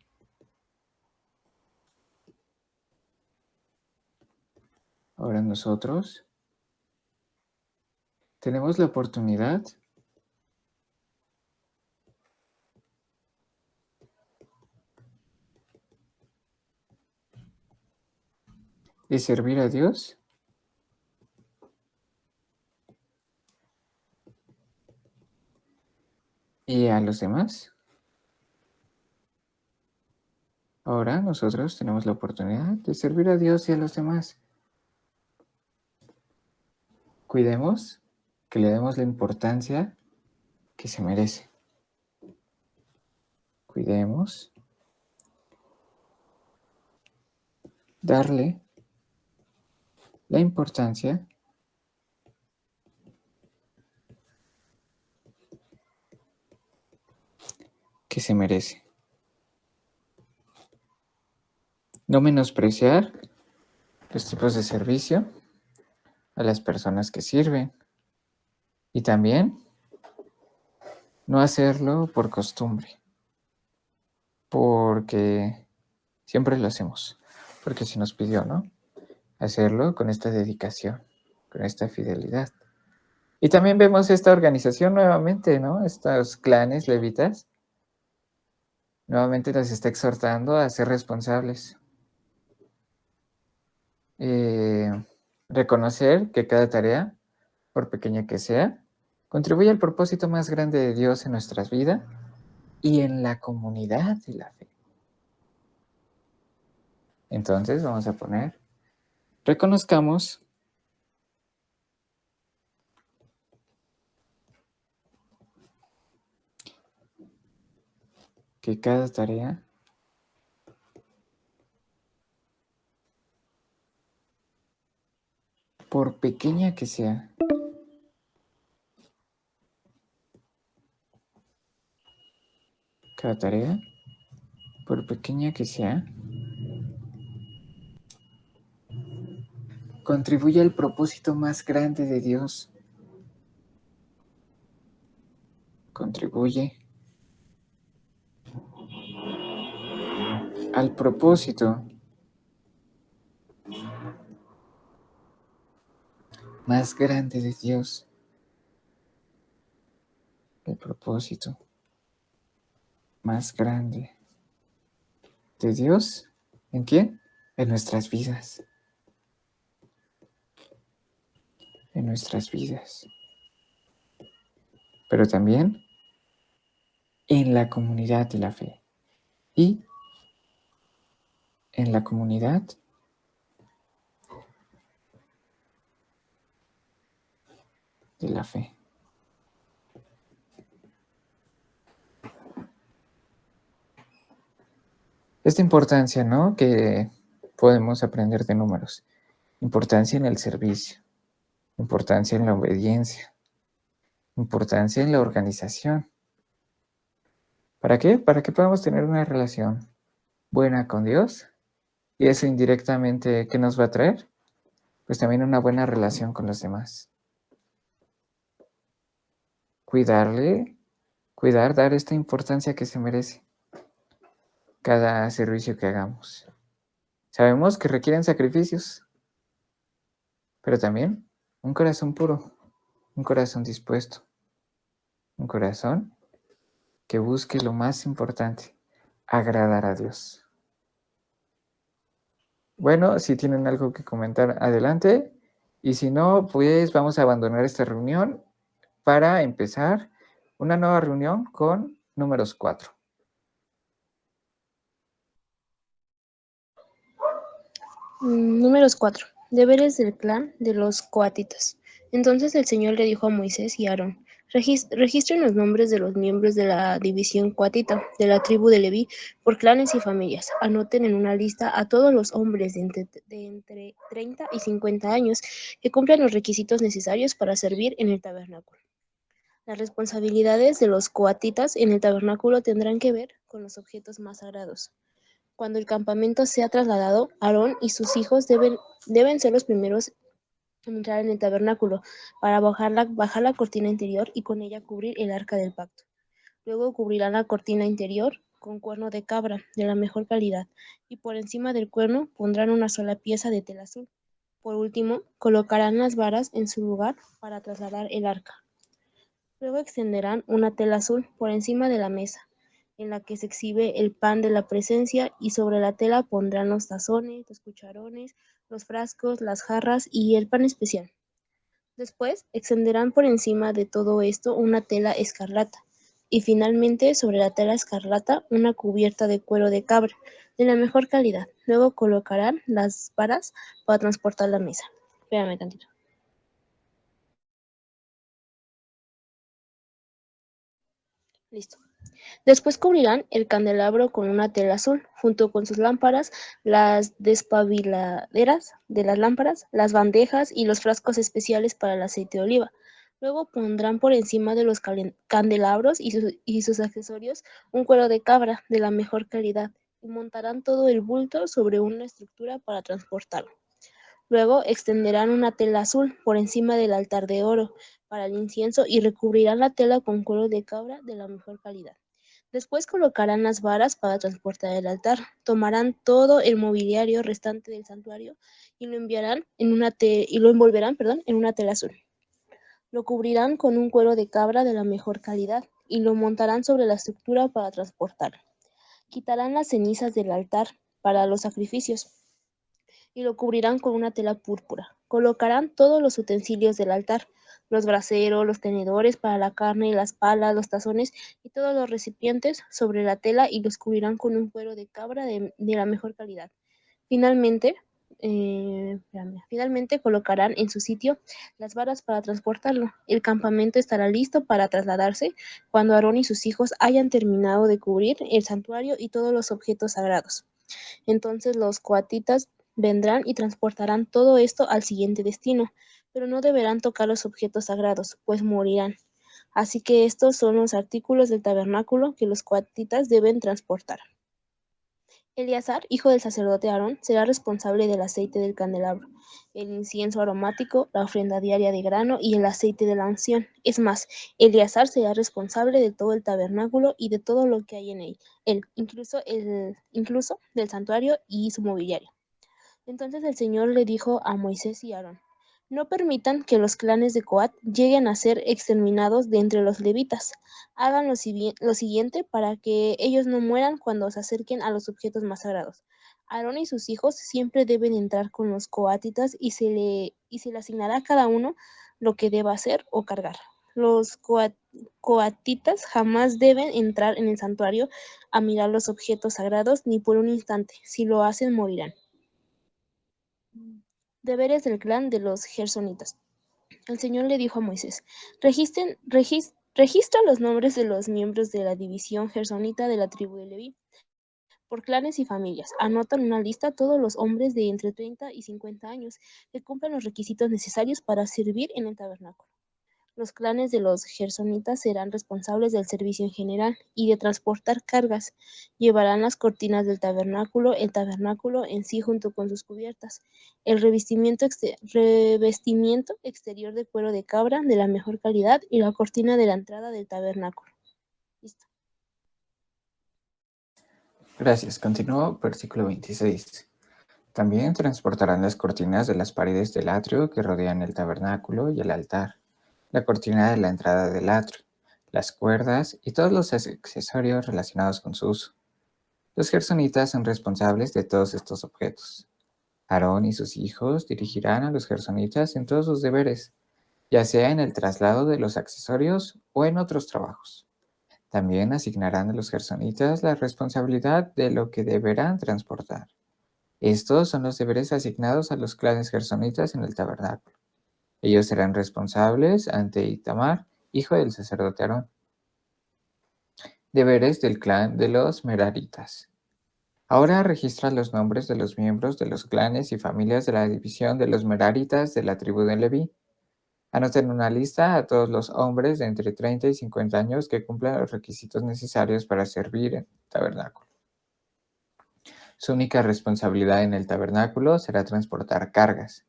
tenemos la oportunidad de servir a Dios y a los demás. Ahora nosotros tenemos la oportunidad de servir a Dios y a los demás. Cuidemos que le demos la importancia que se merece. Cuidemos darle la importancia que se merece. No menospreciar los tipos de servicio a las personas que sirven y también no hacerlo por costumbre, porque siempre lo hacemos, porque se nos pidió, ¿no? Hacerlo con esta dedicación, con esta fidelidad. Y también vemos esta organización nuevamente, ¿no? Estos clanes levitas, nuevamente nos está exhortando a ser responsables. Reconocer que cada tarea, por pequeña que sea, contribuye al propósito más grande de Dios en nuestras vidas y en la comunidad de la fe. Entonces vamos a poner, reconozcamos que cada tarea por pequeña que sea, cada tarea, por pequeña que sea, contribuye al propósito más grande de Dios. Contribuye al propósito más grande de Dios. El propósito más grande de Dios. ¿En quién? En nuestras vidas. En nuestras vidas. Pero también en la comunidad de la fe. Y en la comunidad de la fe. esta importancia, ¿no? Que podemos aprender de números. Importancia en el servicio, importancia en la obediencia, importancia en la organización. ¿Para qué? Para que podamos tener una relación buena con Dios. Y eso indirectamente, ¿qué nos va a traer? Pues también una buena relación con los demás. Dar esta importancia que se merece cada servicio que hagamos. Sabemos que requieren sacrificios, pero también un corazón puro, un corazón dispuesto, un corazón que busque lo más importante, agradar a Dios. Bueno, si tienen algo que comentar, adelante. Y si no, pues vamos a abandonar esta reunión para empezar una nueva reunión con números 4. Números 4. Deberes del clan de los coatitas. Entonces el Señor le dijo a Moisés y a Aarón: registren los nombres de los miembros de la división coatita, de la tribu de Leví, por clanes y familias. Anoten en una lista a todos los hombres de entre 30 y 50 años que cumplan los requisitos necesarios para servir en el tabernáculo. Las responsabilidades de los coatitas en el tabernáculo tendrán que ver con los objetos más sagrados. Cuando el campamento sea trasladado, Aarón y sus hijos deben ser los primeros en entrar en el tabernáculo para bajar la cortina interior y con ella cubrir el arca del pacto. Luego cubrirán la cortina interior con cuerno de cabra de la mejor calidad y por encima del cuerno pondrán una sola pieza de tela azul. Por último, colocarán las varas en su lugar para trasladar el arca. Luego extenderán una tela azul por encima de la mesa, en la que se exhibe el pan de la presencia, y sobre la tela pondrán los tazones, los cucharones, los frascos, las jarras y el pan especial. Después extenderán por encima de todo esto una tela escarlata, y finalmente sobre la tela escarlata una cubierta de cuero de cabra, de la mejor calidad. Luego colocarán las varas para transportar la mesa. Espérame tantito. Listo. Después cubrirán el candelabro con una tela azul, junto con sus lámparas, las despabiladeras de las lámparas, las bandejas y los frascos especiales para el aceite de oliva. Luego pondrán por encima de los candelabros y sus accesorios un cuero de cabra de la mejor calidad y montarán todo el bulto sobre una estructura para transportarlo. Luego extenderán una tela azul por encima del altar de oro para el incienso y recubrirán la tela con cuero de cabra de la mejor calidad. Después colocarán las varas para transportar el altar, tomarán todo el mobiliario restante del santuario y lo envolverán en una tela azul. Lo cubrirán con un cuero de cabra de la mejor calidad y lo montarán sobre la estructura para transportarlo. Quitarán las cenizas del altar para los sacrificios y lo cubrirán con una tela púrpura. Colocarán todos los utensilios del altar, los braseros, los tenedores para la carne, las palas, los tazones y todos los recipientes sobre la tela y los cubrirán con un cuero de cabra de la mejor calidad. Finalmente, colocarán en su sitio las varas para transportarlo. El campamento estará listo para trasladarse cuando Aarón y sus hijos hayan terminado de cubrir el santuario y todos los objetos sagrados. Entonces los coatitas vendrán y transportarán todo esto al siguiente destino, pero no deberán tocar los objetos sagrados, pues morirán. Así que estos son los artículos del tabernáculo que los coatitas deben transportar. Eleazar, hijo del sacerdote Aarón, será responsable del aceite del candelabro, el incienso aromático, la ofrenda diaria de grano y el aceite de la unción. Es más, Eleazar será responsable de todo el tabernáculo y de todo lo que hay en él, incluso del santuario y su mobiliario. Entonces el Señor le dijo a Moisés y Aarón: no permitan que los clanes de Coat lleguen a ser exterminados de entre los levitas. Hagan lo siguiente para que ellos no mueran cuando se acerquen a los objetos más sagrados. Aarón y sus hijos siempre deben entrar con los coatitas y se le asignará a cada uno lo que deba hacer o cargar. Los coatitas jamás deben entrar en el santuario a mirar los objetos sagrados ni por un instante. Si lo hacen, morirán. Deberes del clan de los gersonitas. El Señor le dijo a Moisés: registra los nombres de los miembros de la división gersonita de la tribu de Leví, Por clanes y familias, anotan una lista todos los hombres de entre 30 y 50 años que cumplan los requisitos necesarios para servir en el tabernáculo. Los clanes de los gersonitas serán responsables del servicio en general y de transportar cargas. Llevarán las cortinas del tabernáculo, el tabernáculo en sí junto con sus cubiertas, el revestimiento exterior de cuero de cabra de la mejor calidad y la cortina de la entrada del tabernáculo. Listo. Gracias. Continúo, versículo 26. También transportarán las cortinas de las paredes del atrio que rodean el tabernáculo y el altar, la cortina de la entrada del atrio, las cuerdas y todos los accesorios relacionados con su uso. Los gersonitas son responsables de todos estos objetos. Aarón y sus hijos dirigirán a los gersonitas en todos sus deberes, ya sea en el traslado de los accesorios o en otros trabajos. También asignarán a los gersonitas la responsabilidad de lo que deberán transportar. Estos son los deberes asignados a los clanes gersonitas en el tabernáculo. Ellos serán responsables ante Itamar, hijo del sacerdote Aarón. Deberes del clan de los Meraritas. Ahora registra los nombres de los miembros de los clanes y familias de la división de los Meraritas de la tribu de Leví. Anota en una lista a todos los hombres de entre 30 y 50 años que cumplan los requisitos necesarios para servir en el tabernáculo. Su única responsabilidad en el tabernáculo será transportar cargas.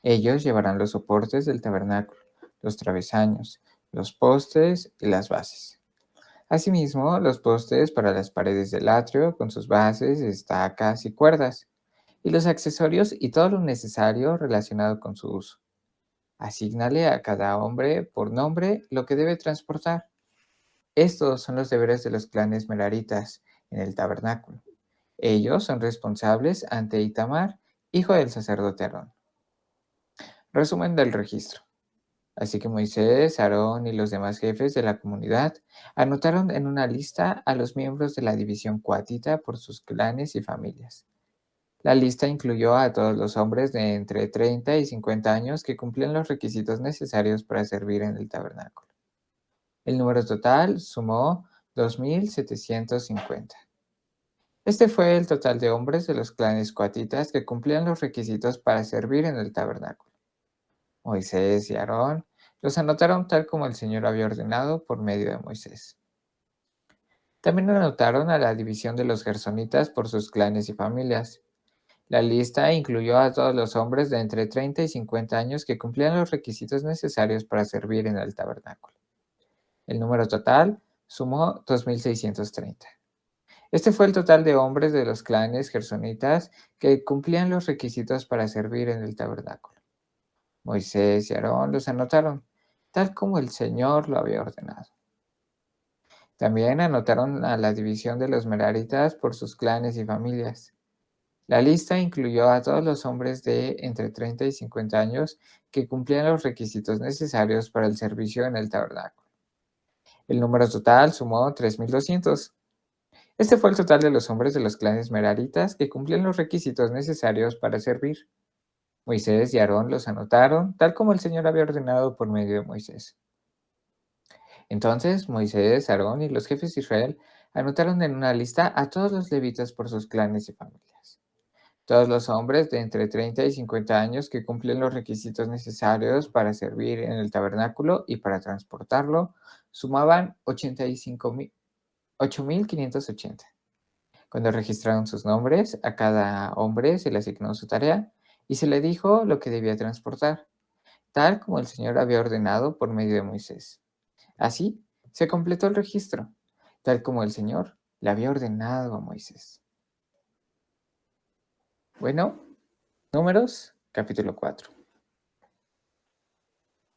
Ellos llevarán los soportes del tabernáculo, los travesaños, los postes y las bases. Asimismo, los postes para las paredes del atrio con sus bases, estacas y cuerdas, y los accesorios y todo lo necesario relacionado con su uso. Asígnale a cada hombre por nombre lo que debe transportar. Estos son los deberes de los clanes meraritas en el tabernáculo. Ellos son responsables ante Itamar, hijo del sacerdote Aarón. Resumen del registro. Así que Moisés, Aarón y los demás jefes de la comunidad anotaron en una lista a los miembros de la división coatita por sus clanes y familias. La lista incluyó a todos los hombres de entre 30 y 50 años que cumplían los requisitos necesarios para servir en el tabernáculo. El número total sumó 2.750. Este fue el total de hombres de los clanes coatitas que cumplían los requisitos para servir en el tabernáculo. Moisés y Aarón los anotaron tal como el Señor había ordenado por medio de Moisés. También anotaron a la división de los gersonitas por sus clanes y familias. La lista incluyó a todos los hombres de entre 30 y 50 años que cumplían los requisitos necesarios para servir en el tabernáculo. El número total sumó 2.630. Este fue el total de hombres de los clanes gersonitas que cumplían los requisitos para servir en el tabernáculo. Moisés y Aarón los anotaron, tal como el Señor lo había ordenado. También anotaron a la división de los meraritas por sus clanes y familias. La lista incluyó a todos los hombres de entre 30 y 50 años que cumplían los requisitos necesarios para el servicio en el tabernáculo. El número total sumó 3.200. Este fue el total de los hombres de los clanes meraritas que cumplían los requisitos necesarios para servir. Moisés y Aarón los anotaron, tal como el Señor había ordenado por medio de Moisés. Entonces Moisés, Aarón y los jefes de Israel anotaron en una lista a todos los levitas por sus clanes y familias. Todos los hombres de entre 30 y 50 años que cumplen los requisitos necesarios para servir en el tabernáculo y para transportarlo sumaban 8.580. Cuando registraron sus nombres, a cada hombre se le asignó su tarea y se le dijo lo que debía transportar, tal como el Señor había ordenado por medio de Moisés. Así, se completó el registro, tal como el Señor le había ordenado a Moisés. Bueno, Números, capítulo 4.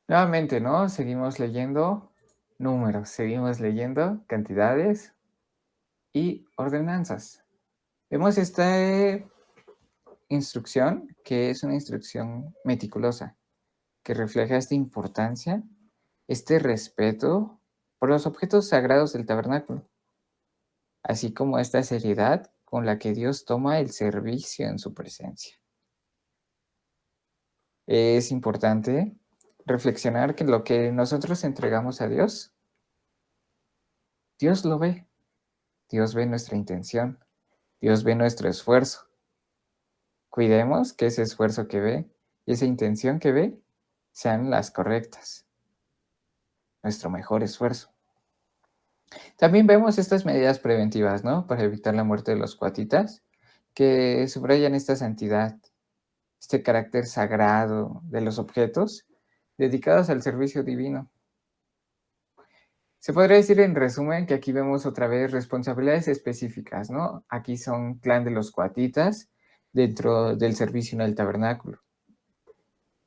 Nuevamente, ¿no? Seguimos leyendo números, seguimos leyendo cantidades y ordenanzas. Vemos esta instrucción, que es una instrucción meticulosa, que refleja esta importancia, este respeto por los objetos sagrados del tabernáculo, así como esta seriedad con la que Dios toma el servicio en su presencia. Es importante reflexionar que lo que nosotros entregamos a Dios, Dios lo ve. Dios ve nuestra intención. Dios ve nuestro esfuerzo. Cuidemos que ese esfuerzo que ve y esa intención que ve sean las correctas. Nuestro mejor esfuerzo. También vemos estas medidas preventivas, ¿no? Para evitar la muerte de los cuatitas, que subrayan esta santidad, este carácter sagrado de los objetos dedicados al servicio divino. Se podría decir en resumen que aquí vemos otra vez responsabilidades específicas, ¿no? Aquí son clan de los cuatitas dentro del servicio en el tabernáculo.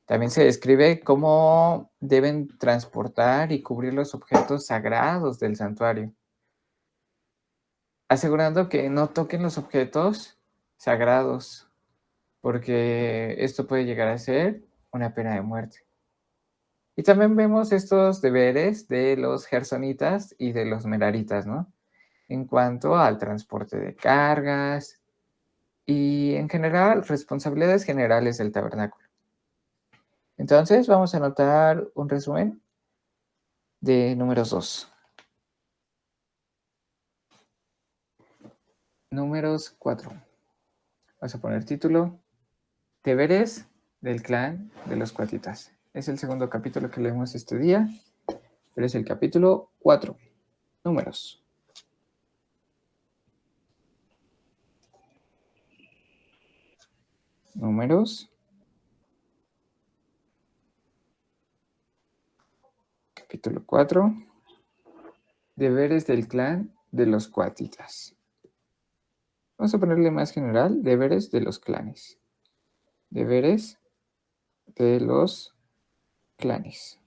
También se describe cómo deben transportar y cubrir los objetos sagrados del santuario, asegurando que no toquen los objetos sagrados, porque esto puede llegar a ser una pena de muerte. Y también vemos estos deberes de los gersonitas y de los meraritas, ¿no? En cuanto al transporte de cargas y en general responsabilidades generales del tabernáculo. Entonces vamos a anotar un resumen de números 2. Números 4. Vamos a poner título: Deberes del clan de los cuatitas. Es el segundo capítulo que leemos este día, pero es el capítulo 4. Números. Números. Capítulo 4. Deberes del clan de los cuatitas. Vamos a ponerle más general: deberes de los clanes. Deberes de los clanes.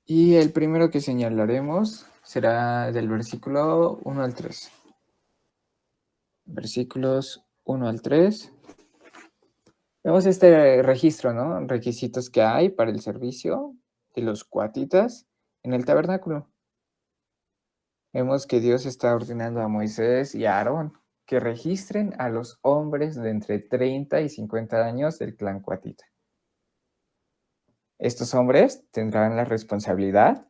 Y el primero que señalaremos será del versículo 1 al 3. Versículos 1 al 3. Vemos este registro, ¿no? Requisitos que hay para el servicio de los cuatitas en el tabernáculo. Vemos que Dios está ordenando a Moisés y a Aarón que registren a los hombres de entre 30 y 50 años del clan cuatita. Estos hombres tendrán la responsabilidad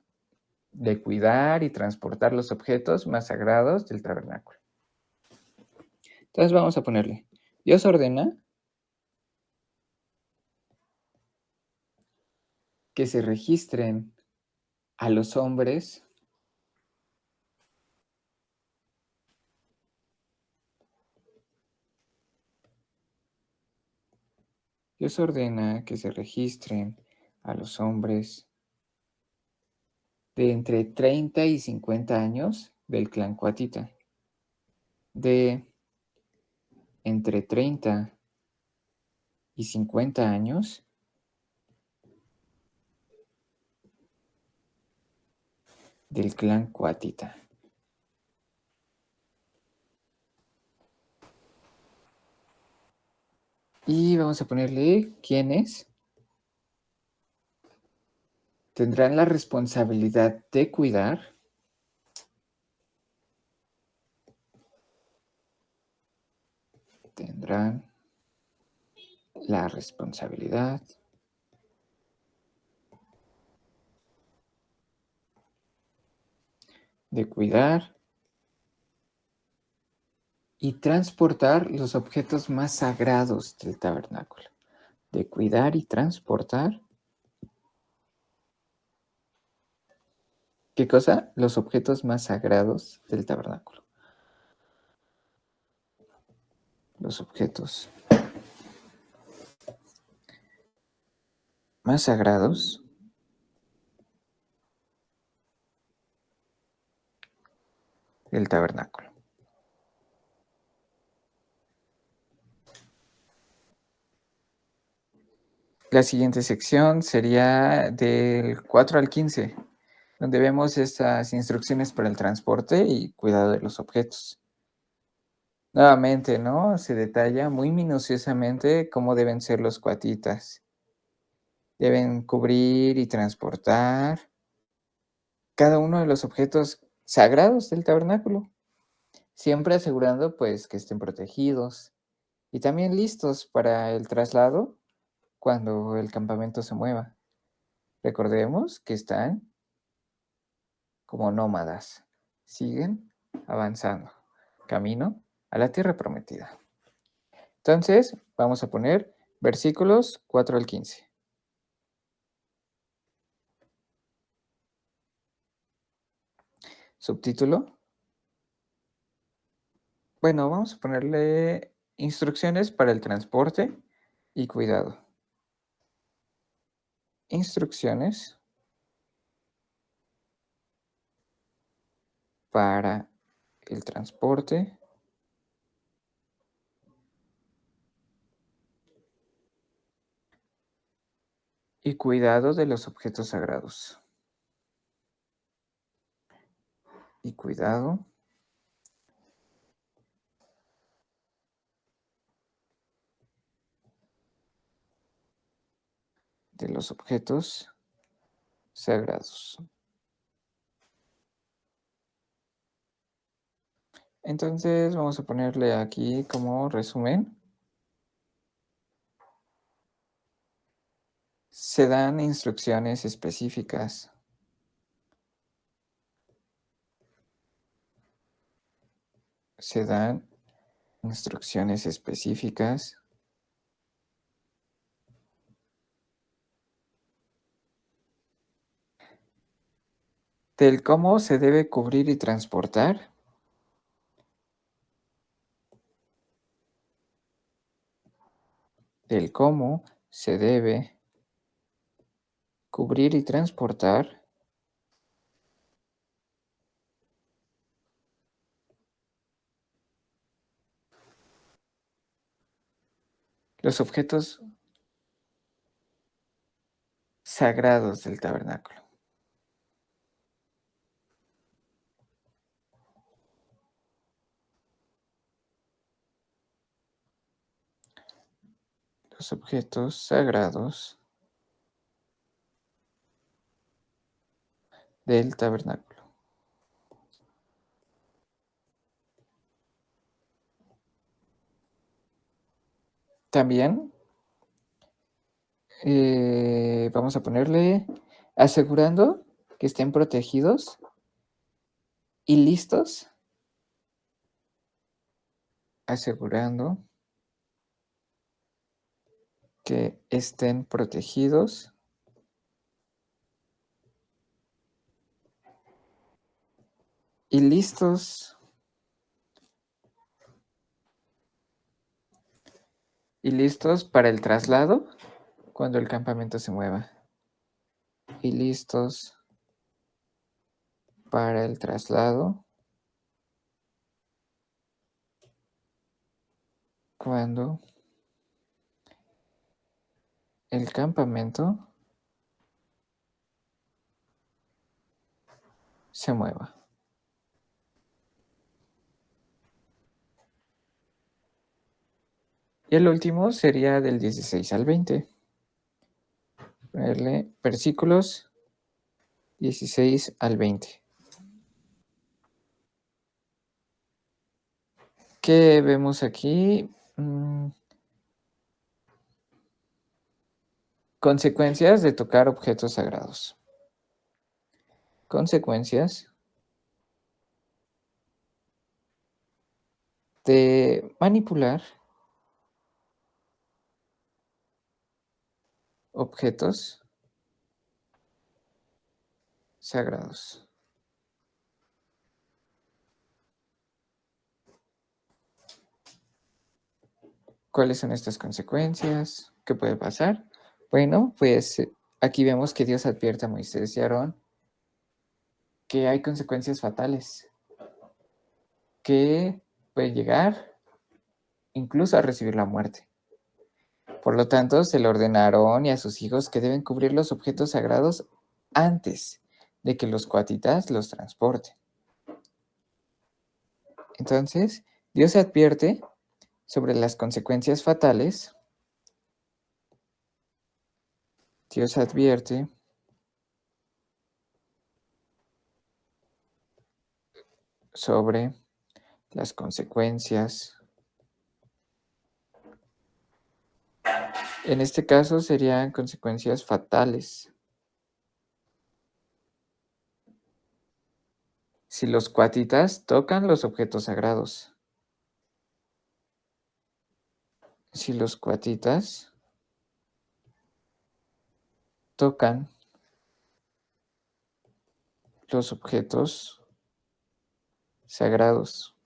de cuidar y transportar los objetos más sagrados del tabernáculo. Entonces vamos a ponerle: Dios ordena que se registren a los hombres Dios ordena que se registren a los hombres de entre 30 y 50 años del clan cuatita. De entre 30 y 50 años del clan cuatita. Y vamos a ponerle quiénes tendrán la responsabilidad de cuidar tendrán la responsabilidad de cuidar y transportar los objetos más sagrados del tabernáculo. De cuidar y transportar. ¿Qué cosa? Los objetos más sagrados del tabernáculo. Los objetos más sagrados del tabernáculo. La siguiente sección sería del 4 al 15, donde vemos estas instrucciones para el transporte y cuidado de los objetos. Nuevamente, ¿no? Se detalla muy minuciosamente cómo deben ser los cuatitas. Deben cubrir y transportar cada uno de los objetos sagrados del tabernáculo, siempre asegurando pues que estén protegidos y también listos para el traslado cuando el campamento se mueva. Recordemos que están como nómadas. Siguen avanzando, camino a la tierra prometida. Entonces, vamos a poner versículos 4 al 15. Subtítulo. Bueno, vamos a ponerle instrucciones para el transporte y cuidado. Instrucciones para el transporte y cuidado de los objetos sagrados. Y cuidado de los objetos sagrados. Entonces vamos a ponerle aquí como resumen. Se dan instrucciones específicas. Se dan instrucciones específicas del cómo se debe cubrir y transportar del cómo se debe cubrir y transportar los objetos sagrados del tabernáculo. Los objetos sagrados del tabernáculo. También vamos a ponerle asegurando que estén protegidos y listos. Asegurando que estén protegidos y listos para el traslado cuando el campamento se mueva. Y listos para el traslado cuando el campamento se mueva. Y el último sería del 16 al 20. Ponerle versículos 16 al 20. ¿Qué vemos aquí? Consecuencias de tocar objetos sagrados. Consecuencias de manipular objetos sagrados. ¿Cuáles son estas consecuencias? ¿Qué puede pasar? Bueno, pues aquí vemos que Dios advierte a Moisés y a Aarón que hay consecuencias fatales, que pueden llegar incluso a recibir la muerte. Por lo tanto, se le ordena a Aarón y a sus hijos que deben cubrir los objetos sagrados antes de que los coatitas los transporten. Entonces, Dios advierte sobre las consecuencias fatales. Dios advierte sobre las consecuencias. En este caso serían consecuencias fatales. si los cuatitas tocan los objetos sagrados. Si los cuatitas tocan los objetos sagrados.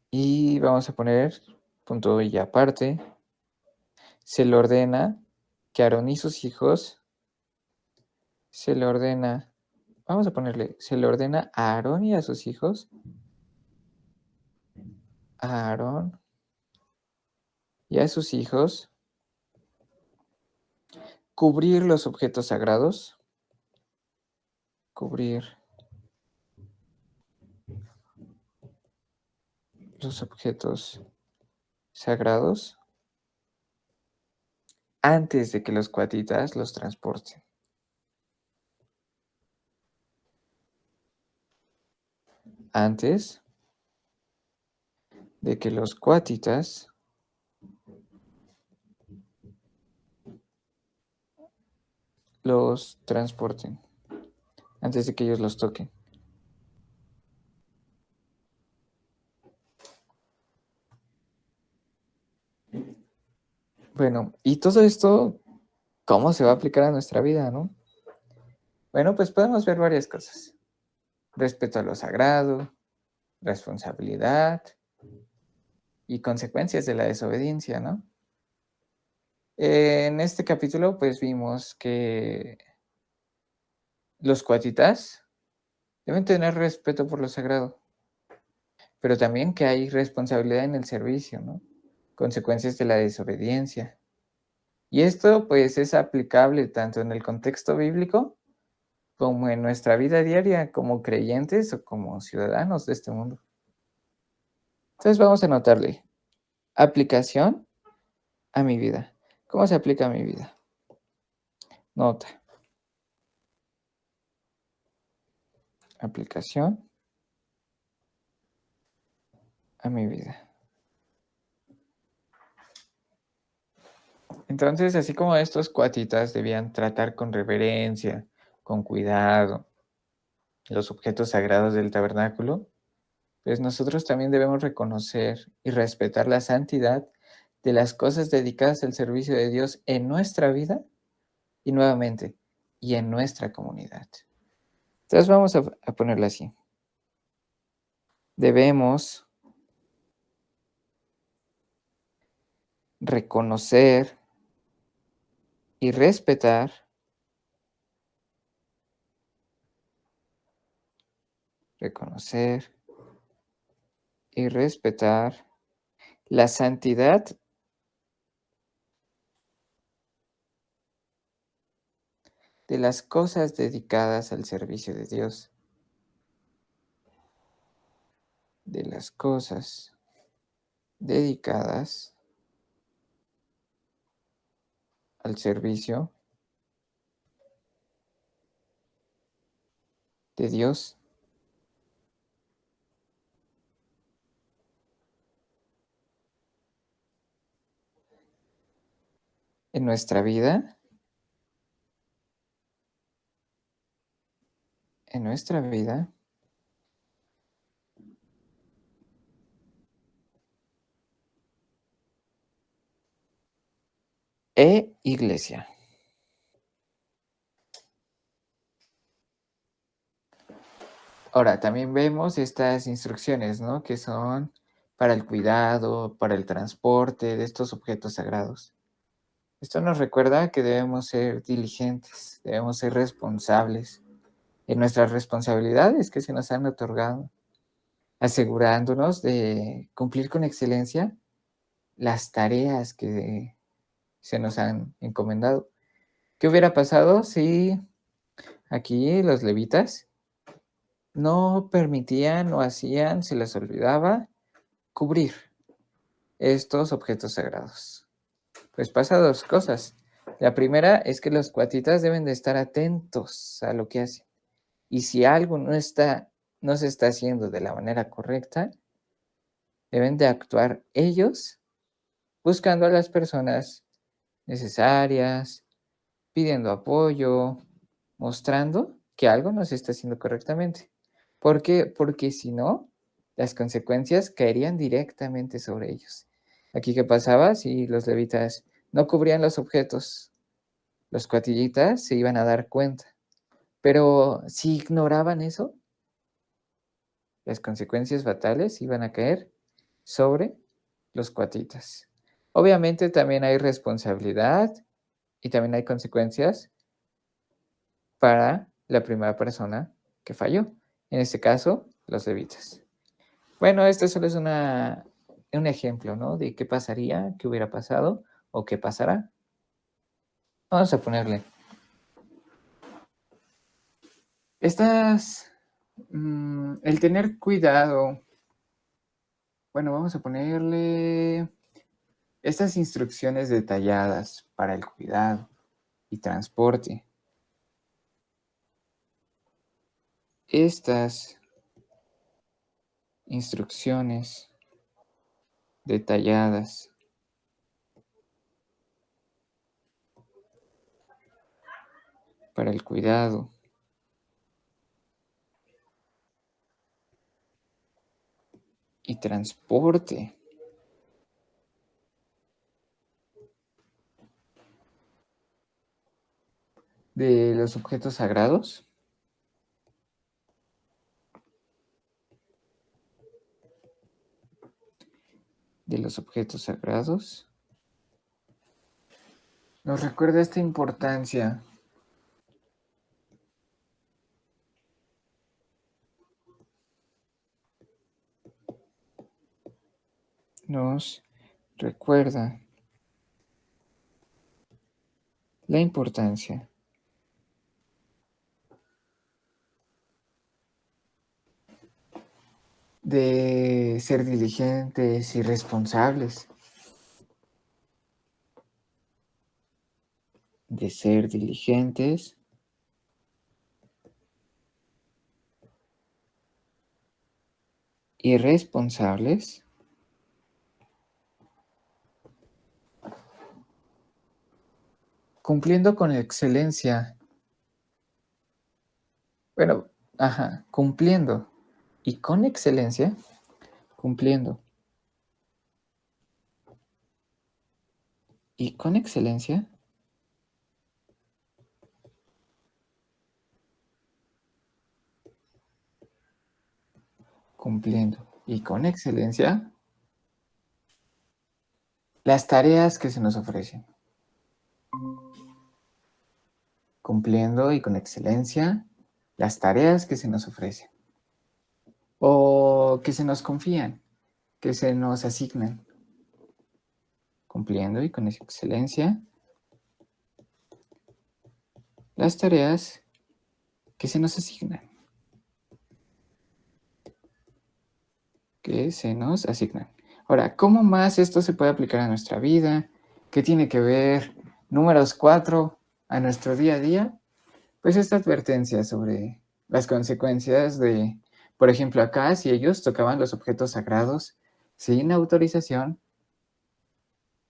Y vamos a poner punto y aparte. Se le ordena que Aarón y sus hijos, se le ordena, vamos a ponerle, se le ordena a Aarón y a sus hijos, a Aarón y a sus hijos, cubrir los objetos sagrados, cubrir los objetos sagrados antes de que los cuatitas los transporten. Antes de que los cuatitas los transporten, antes de que ellos los toquen. Bueno, y todo esto, ¿cómo se va a aplicar a nuestra vida, no? Bueno, pues podemos ver varias cosas. Respeto a lo sagrado, responsabilidad y consecuencias de la desobediencia, ¿no? En este capítulo, pues vimos que los cuatitas deben tener respeto por lo sagrado, pero también que hay responsabilidad en el servicio, ¿no? Consecuencias de la desobediencia. Y esto, pues, es aplicable tanto en el contexto bíblico como en nuestra vida diaria, como creyentes o como ciudadanos de este mundo. Entonces vamos a anotarle aplicación a mi vida. ¿Cómo se aplica a mi vida? Nota. Aplicación a mi vida. Entonces, así como estos cuatitas debían tratar con reverencia, con cuidado, los objetos sagrados del tabernáculo, pues nosotros también debemos reconocer y respetar la santidad de las cosas dedicadas al servicio de Dios en nuestra vida y nuevamente, y en nuestra comunidad. Entonces vamos a ponerla así. Debemos reconocer y respetar la santidad de las cosas dedicadas al servicio de Dios. De las cosas dedicadas al servicio de Dios. En nuestra vida, iglesia. Ahora, también vemos estas instrucciones, ¿no? Que son para el cuidado, para el transporte de estos objetos sagrados. Esto nos recuerda que debemos ser diligentes, debemos ser responsables en nuestras responsabilidades que se nos han otorgado, asegurándonos de cumplir con excelencia las tareas que se nos han encomendado. ¿Qué hubiera pasado si aquí los levitas no permitían o hacían, se les olvidaba, cubrir estos objetos sagrados? Pues pasa dos cosas. La primera es que los cuatitas deben de estar atentos a lo que hacen. Y si algo no se está haciendo de la manera correcta, deben de actuar ellos buscando a las personas necesarias, pidiendo apoyo, mostrando que algo no se está haciendo correctamente. ¿Por qué? Porque si no, las consecuencias caerían directamente sobre ellos. Aquí, ¿qué pasaba? Si los levitas no cubrían los objetos, los cuatillitas se iban a dar cuenta. Pero si ignoraban eso, las consecuencias fatales iban a caer sobre los cuatitas. Obviamente también hay responsabilidad y también hay consecuencias para la primera persona que falló. En este caso, los levitas. Bueno, este solo es un ejemplo, ¿no? De qué pasaría, qué hubiera pasado o qué pasará. Vamos a ponerle. El tener cuidado. Bueno, vamos a ponerle estas instrucciones detalladas para el cuidado y transporte. Estas instrucciones detalladas para el cuidado y transporte de los objetos sagrados nos recuerda esta importancia nos recuerda la importancia de ser diligentes y responsables, de ser diligentes y responsables cumpliendo con excelencia. Bueno, cumpliendo y con excelencia, cumpliendo y con excelencia cumpliendo y con excelencia las tareas que se nos ofrecen. Cumpliendo y con excelencia las tareas que se nos ofrecen o que se nos confían, que se nos asignan. Cumpliendo y con excelencia las tareas que se nos asignan. Que se nos asignan. Ahora, ¿cómo más esto se puede aplicar a nuestra vida? ¿Qué tiene que ver números 4 a nuestro día a día? Pues esta advertencia sobre las consecuencias de, por ejemplo, acá, si ellos tocaban los objetos sagrados sin autorización,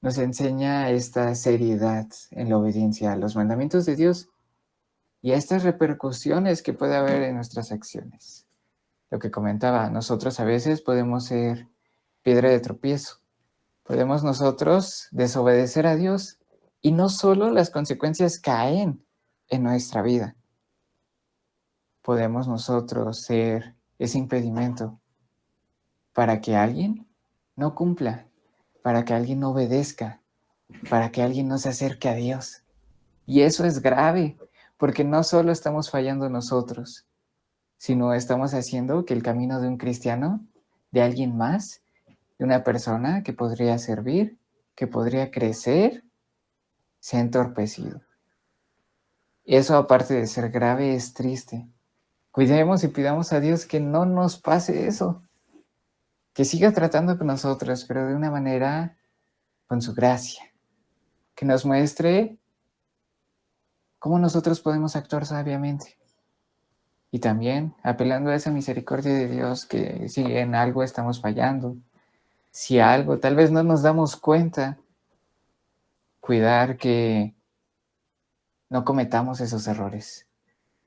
nos enseña esta seriedad en la obediencia a los mandamientos de Dios y a estas repercusiones que puede haber en nuestras acciones. Lo que comentaba, nosotros a veces podemos ser piedra de tropiezo. Podemos nosotros desobedecer a Dios y no solo las consecuencias caen en nuestra vida. Podemos nosotros ser ese impedimento para que alguien no cumpla, para que alguien no obedezca, para que alguien no se acerque a Dios. Y eso es grave, porque no solo estamos fallando nosotros, sino estamos haciendo que el camino de un cristiano, de alguien más, de una persona que podría servir, que podría crecer, se ha entorpecido. Eso, aparte de ser grave, es triste. Cuidemos y pidamos a Dios que no nos pase eso, que siga tratando con nosotros, pero de una manera con su gracia, que nos muestre cómo nosotros podemos actuar sabiamente. Y también apelando a esa misericordia de Dios, que si en algo estamos fallando, si algo tal vez no nos damos cuenta, cuidar que no cometamos esos errores,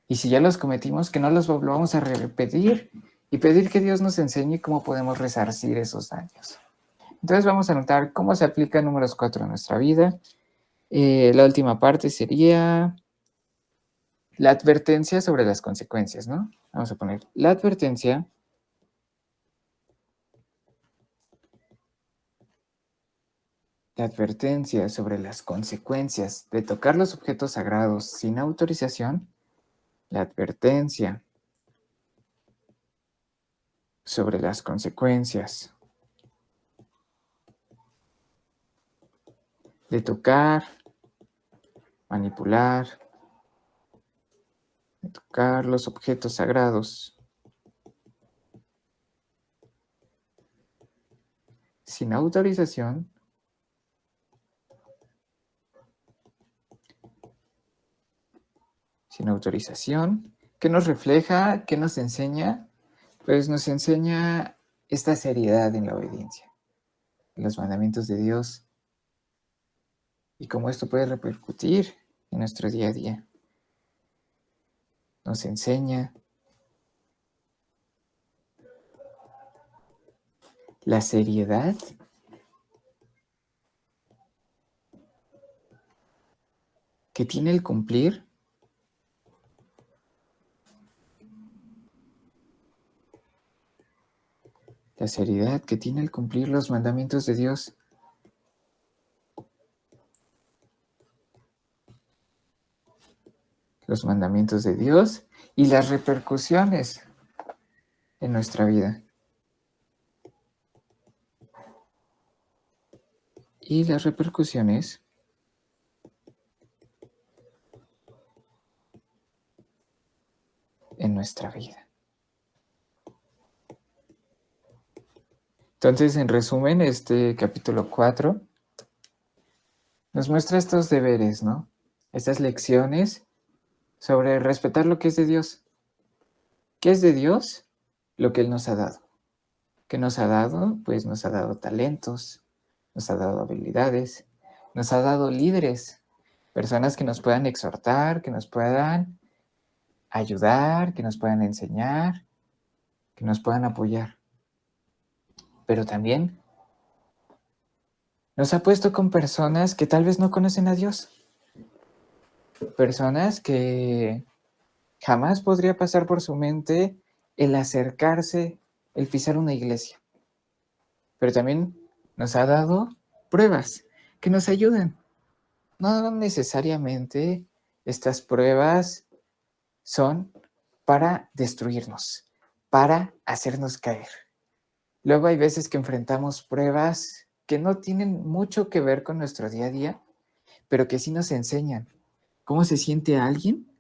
Y si ya los cometimos, que no los volvamos a repetir y pedir que Dios nos enseñe cómo podemos resarcir esos daños. Entonces vamos a notar cómo se aplica números 4 en nuestra vida. La última parte sería la advertencia sobre las consecuencias, ¿no? Vamos a poner la advertencia sobre las consecuencias de tocar los objetos sagrados sin autorización. La advertencia sobre las consecuencias de tocar, manipular, de tocar los objetos sagrados sin autorización. Sin autorización. ¿Qué nos refleja? ¿Qué nos enseña? Pues nos enseña esta seriedad en la obediencia, en los mandamientos de Dios, y cómo esto puede repercutir en nuestro día a día. Nos enseña la seriedad que tiene el cumplir los mandamientos de Dios. Los mandamientos de Dios y las repercusiones en nuestra vida. Y las repercusiones en nuestra vida. Entonces, en resumen, este capítulo 4 nos muestra estos deberes, ¿no? Estas lecciones sobre respetar lo que es de Dios. ¿Qué es de Dios? Lo que Él nos ha dado. ¿Qué nos ha dado? Pues nos ha dado talentos, nos ha dado habilidades, nos ha dado líderes, personas que nos puedan exhortar, que nos puedan ayudar, que nos puedan enseñar, que nos puedan apoyar. Pero también nos ha puesto con personas que tal vez no conocen a Dios. Personas que jamás podría pasar por su mente el acercarse, el pisar una iglesia. Pero también nos ha dado pruebas que nos ayudan. No necesariamente estas pruebas son para destruirnos, para hacernos caer. Luego hay veces que enfrentamos pruebas que no tienen mucho que ver con nuestro día a día, pero que sí nos enseñan cómo se siente alguien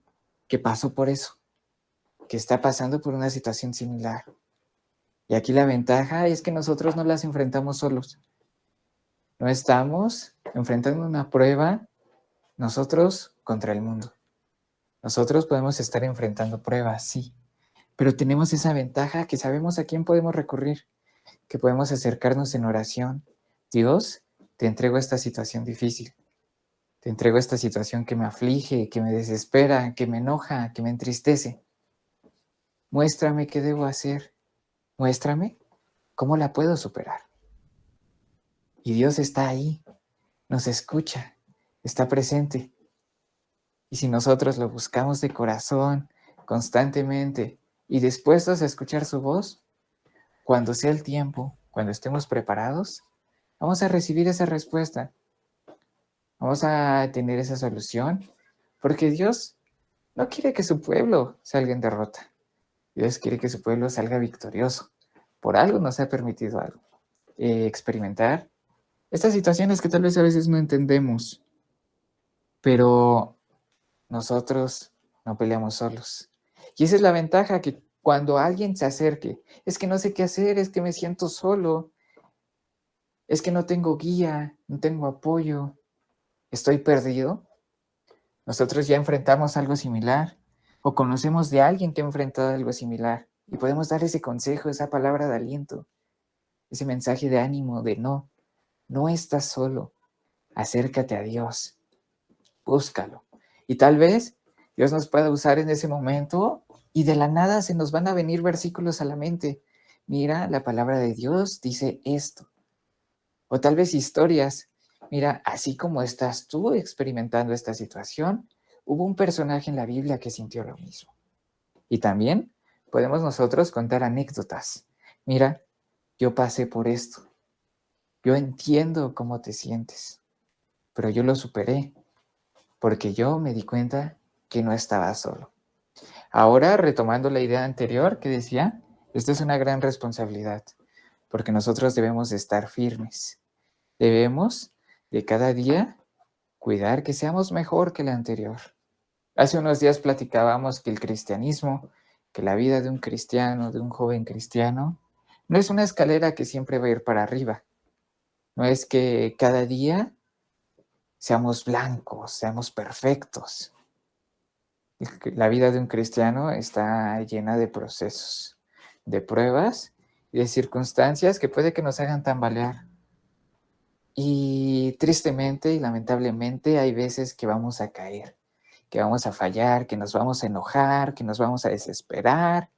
que pasó por eso, que está pasando por una situación similar. Y aquí la ventaja es que nosotros no las enfrentamos solos. No estamos enfrentando una prueba nosotros contra el mundo. Nosotros podemos estar enfrentando pruebas, sí, pero tenemos esa ventaja que sabemos a quién podemos recurrir, que podemos acercarnos en oración. Dios, te entrego esta situación difícil. Te entrego esta situación que me aflige, que me desespera, que me enoja, que me entristece. Muéstrame qué debo hacer. Muéstrame cómo la puedo superar. Y Dios está ahí, nos escucha, está presente. Y si nosotros lo buscamos de corazón, constantemente, y dispuestos a escuchar su voz, cuando sea el tiempo, cuando estemos preparados, vamos a recibir esa respuesta. Vamos a tener esa solución, porque Dios no quiere que su pueblo salga en derrota. Dios quiere que su pueblo salga victorioso. Por algo nos ha permitido algo. Experimentar estas situaciones que tal vez a veces no entendemos, pero nosotros no peleamos solos. Y esa es la ventaja, que cuando alguien se acerque, es que no sé qué hacer, es que me siento solo, es que no tengo guía, no tengo apoyo, estoy perdido. Nosotros ya enfrentamos algo similar o conocemos de alguien que ha enfrentado algo similar y podemos dar ese consejo, esa palabra de aliento, ese mensaje de ánimo, de no estás solo, acércate a Dios, búscalo. Y tal vez Dios nos puede usar en ese momento y de la nada se nos van a venir versículos a la mente. Mira, la palabra de Dios dice esto. O tal vez historias. Mira, así como estás tú experimentando esta situación, hubo un personaje en la Biblia que sintió lo mismo. Y también podemos nosotros contar anécdotas. Mira, yo pasé por esto. Yo entiendo cómo te sientes, pero yo lo superé porque yo me di cuenta que no estaba solo. Ahora, retomando la idea anterior que decía, esto es una gran responsabilidad, porque nosotros debemos de estar firmes. Debemos de cada día cuidar que seamos mejor que el anterior. Hace unos días platicábamos que el cristianismo, que la vida de un cristiano, de un joven cristiano, no es una escalera que siempre va a ir para arriba. No es que cada día seamos blancos, seamos perfectos. La vida de un cristiano está llena de procesos, de pruebas y de circunstancias que puede que nos hagan tambalear. Y tristemente y lamentablemente hay veces que vamos a caer, que vamos a fallar, que nos vamos a enojar, que nos vamos a desesperar,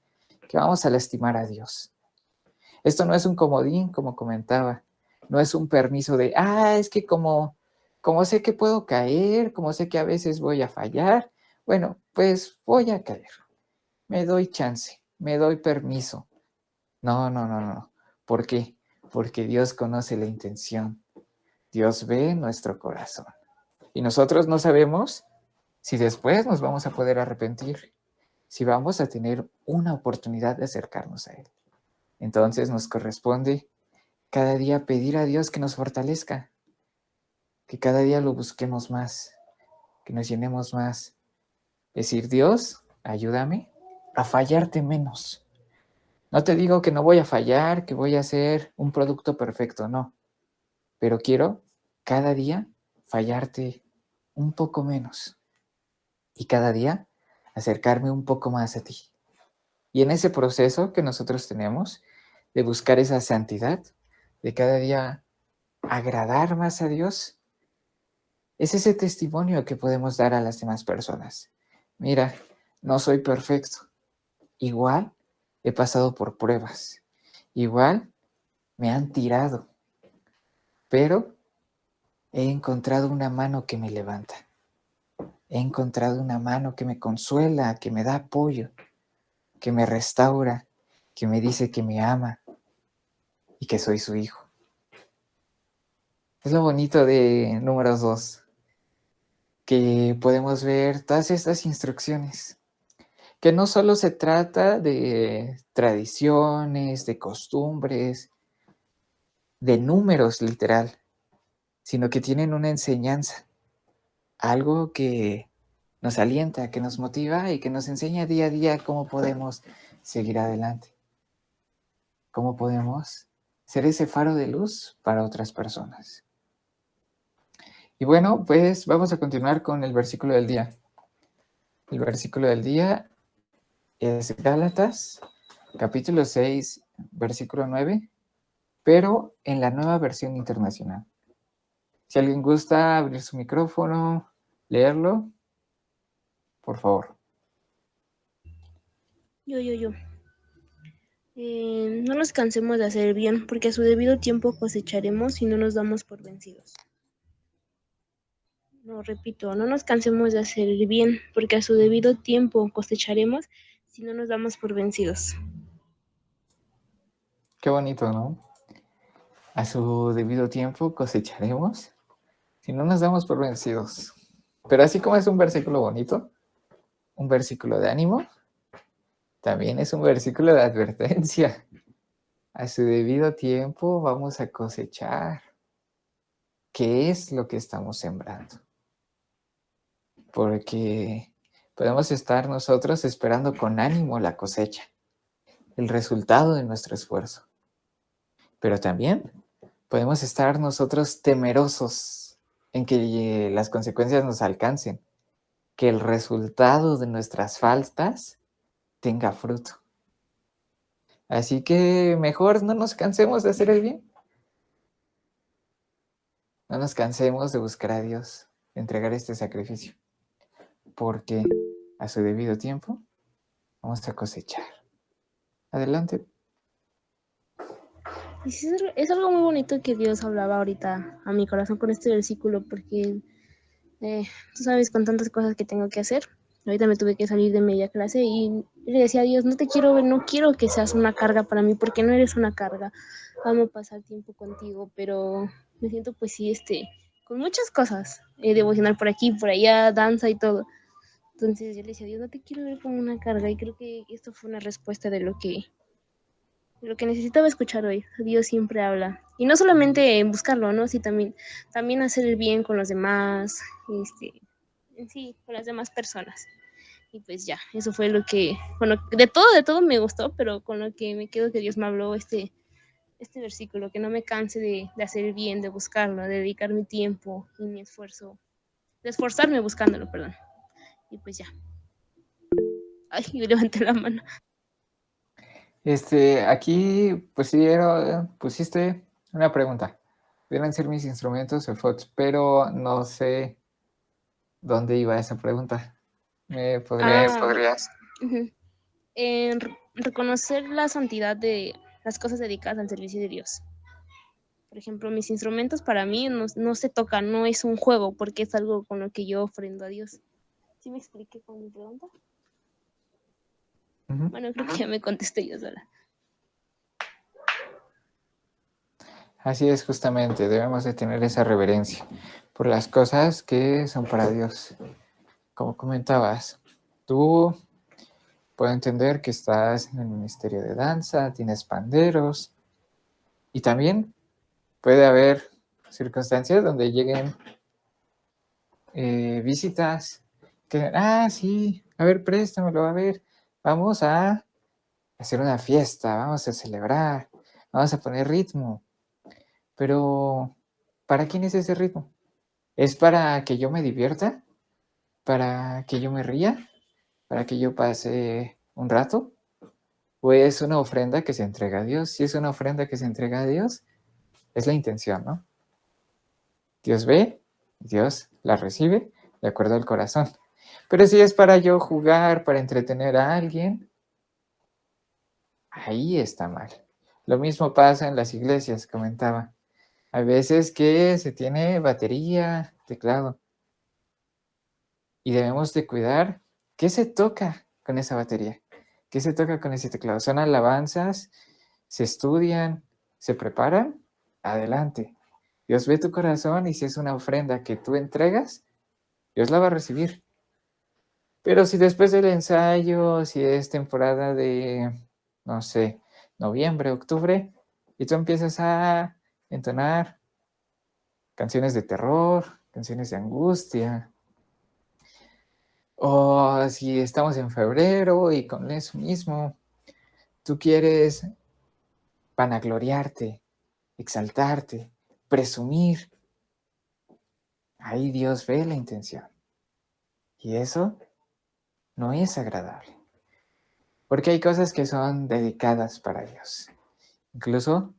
que vamos a lastimar a Dios. Esto no es un comodín, como comentaba, no es un permiso de, es que como sé que puedo caer, como sé que a veces voy a fallar, bueno, pues voy a caer, me doy chance, me doy permiso. No, no, no, no. ¿Por qué? Porque Dios conoce la intención, Dios ve nuestro corazón. Y nosotros no sabemos si después nos vamos a poder arrepentir, si vamos a tener una oportunidad de acercarnos a Él. Entonces nos corresponde cada día pedir a Dios que nos fortalezca, que cada día lo busquemos más, que nos llenemos más. Decir, Dios, ayúdame a fallarte menos. No te digo que no voy a fallar, que voy a hacer un producto perfecto, no. Pero quiero cada día fallarte un poco menos y cada día acercarme un poco más a ti. Y en ese proceso que nosotros tenemos de buscar esa santidad, de cada día agradar más a Dios, es ese testimonio que podemos dar a las demás personas. Mira, no soy perfecto. Igual he pasado por pruebas. Igual me han tirado. Pero he encontrado una mano que me levanta. He encontrado una mano que me consuela, que me da apoyo, que me restaura, que me dice que me ama y que soy su hijo. Es lo bonito de Números 2, que podemos ver todas estas instrucciones, que no solo se trata de tradiciones, de costumbres, de números literal, sino que tienen una enseñanza, algo que nos alienta, que nos motiva y que nos enseña día a día cómo podemos seguir adelante, cómo podemos ser ese faro de luz para otras personas. Y bueno, pues vamos a continuar con el versículo del día. El versículo del día es Gálatas, capítulo 6, versículo 9, pero en la Nueva Versión Internacional. Si alguien gusta abrir su micrófono, leerlo, por favor. Yo. No nos cansemos de hacer bien, porque a su debido tiempo cosecharemos si no nos damos por vencidos. No, repito, no nos cansemos de hacer el bien, porque a su debido tiempo cosecharemos si no nos damos por vencidos. Qué bonito, ¿no? A su debido tiempo cosecharemos si no nos damos por vencidos. Pero así como es un versículo bonito, un versículo de ánimo, también es un versículo de advertencia. A su debido tiempo vamos a cosechar. ¿Qué es lo que estamos sembrando? Porque podemos estar nosotros esperando con ánimo la cosecha, el resultado de nuestro esfuerzo. Pero también podemos estar nosotros temerosos en que las consecuencias nos alcancen, que el resultado de nuestras faltas tenga fruto. Así que mejor no nos cansemos de hacer el bien. No nos cansemos de buscar a Dios, de entregar este sacrificio. Porque a su debido tiempo, vamos a cosechar. Adelante. Y sí, es algo muy bonito que Dios hablaba ahorita a mi corazón con este versículo, porque tú sabes, con tantas cosas que tengo que hacer, ahorita me tuve que salir de media clase y le decía a Dios, no te quiero ver, no quiero que seas una carga para mí, porque no eres una carga. Vamos a pasar tiempo contigo, pero me siento pues sí, con muchas cosas, devocional por aquí, por allá, danza y todo. Entonces yo le decía, Dios, no te quiero ver como una carga, y creo que esto fue una respuesta de lo que necesitaba escuchar hoy. Dios siempre habla. Y no solamente en buscarlo, ¿no? Sí, también hacer el bien con los demás, en sí, con las demás personas. Y pues ya, eso fue de todo me gustó, pero con lo que me quedo que Dios me habló este versículo, que no me canse de hacer el bien, de buscarlo, de dedicar mi tiempo y mi esfuerzo, de esforzarme buscándolo, perdón. Y pues ya. Ay, me levanté la mano. Aquí pusiste una pregunta. Deben ser mis instrumentos o fotos, pero no sé dónde iba esa pregunta. ¿Me podrías? Ujú. Reconocer la santidad de las cosas dedicadas al servicio de Dios. Por ejemplo, mis instrumentos para mí no se tocan, no es un juego, porque es algo con lo que yo ofrendo a Dios. ¿Sí me expliqué con mi pregunta? Ujú. Bueno, creo que ya me contesté yo sola. Así es, justamente, debemos de tener esa reverencia por las cosas que son para Dios. Como comentabas, tú puedo entender que estás en el ministerio de danza, tienes panderos, y también puede haber circunstancias donde lleguen visitas que, sí, a ver, préstamelo, a ver, vamos a hacer una fiesta, vamos a celebrar, vamos a poner ritmo. Pero, ¿para quién es ese ritmo? ¿Es para que yo me divierta? ¿Para que yo me ría? ¿Para que yo pase un rato? ¿O es una ofrenda que se entrega a Dios? Si es una ofrenda que se entrega a Dios, es la intención, ¿no? Dios ve, Dios la recibe de acuerdo al corazón. Pero si es para yo jugar, para entretener a alguien, ahí está mal. Lo mismo pasa en las iglesias, comentaba. Hay veces que se tiene batería, teclado, y debemos de cuidar qué se toca con esa batería, qué se toca con ese teclado. Son alabanzas, se estudian, se preparan, adelante. Dios ve tu corazón y si es una ofrenda que tú entregas, Dios la va a recibir. Pero si después del ensayo, si es temporada de, no sé, noviembre, octubre, y tú empiezas a entonar canciones de terror, canciones de angustia, o si estamos en febrero y con eso mismo, tú quieres vanagloriarte, exaltarte, presumir, ahí Dios ve la intención. Y eso no es agradable, porque hay cosas que son dedicadas para Dios. Incluso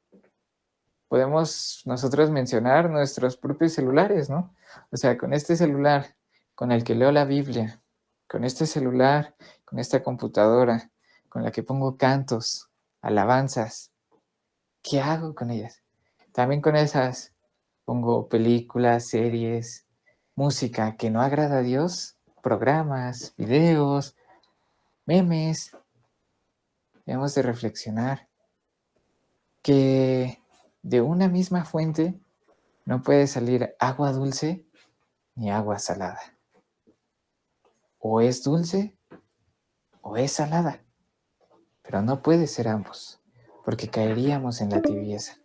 podemos nosotros mencionar nuestros propios celulares, ¿no? O sea, con este celular con el que leo la Biblia, con este celular, con esta computadora, con la que pongo cantos, alabanzas, ¿qué hago con ellas? También con esas pongo películas, series, música que no agrada a Dios, programas, videos, memes. Debemos de reflexionar que de una misma fuente no puede salir agua dulce ni agua salada. O es dulce o es salada, pero no puede ser ambos, porque caeríamos en la tibieza.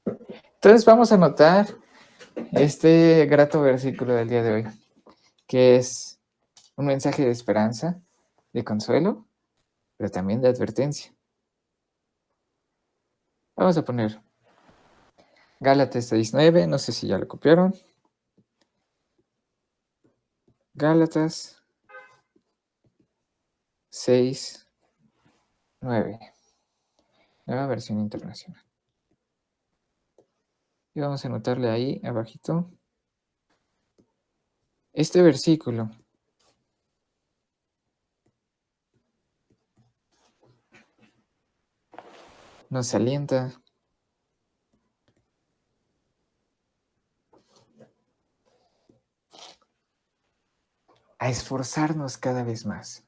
Entonces vamos a anotar este grato versículo del día de hoy, que es un mensaje de esperanza, de consuelo, pero también de advertencia. Vamos a poner Gálatas 6:9, no sé si ya lo copiaron. Gálatas 6:9, nueva versión internacional. Y vamos a anotarle ahí abajito. Este versículo nos alienta a esforzarnos cada vez más.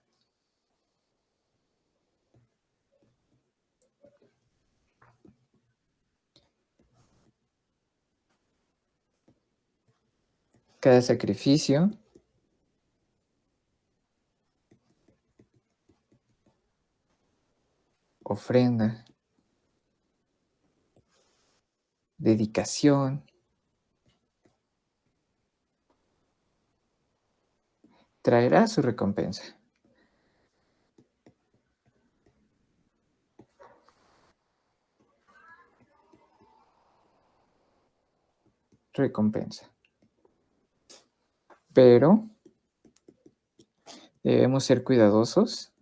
Cada sacrificio ofrenda, dedicación, traerá su recompensa. Recompensa. Pero debemos ser cuidadosos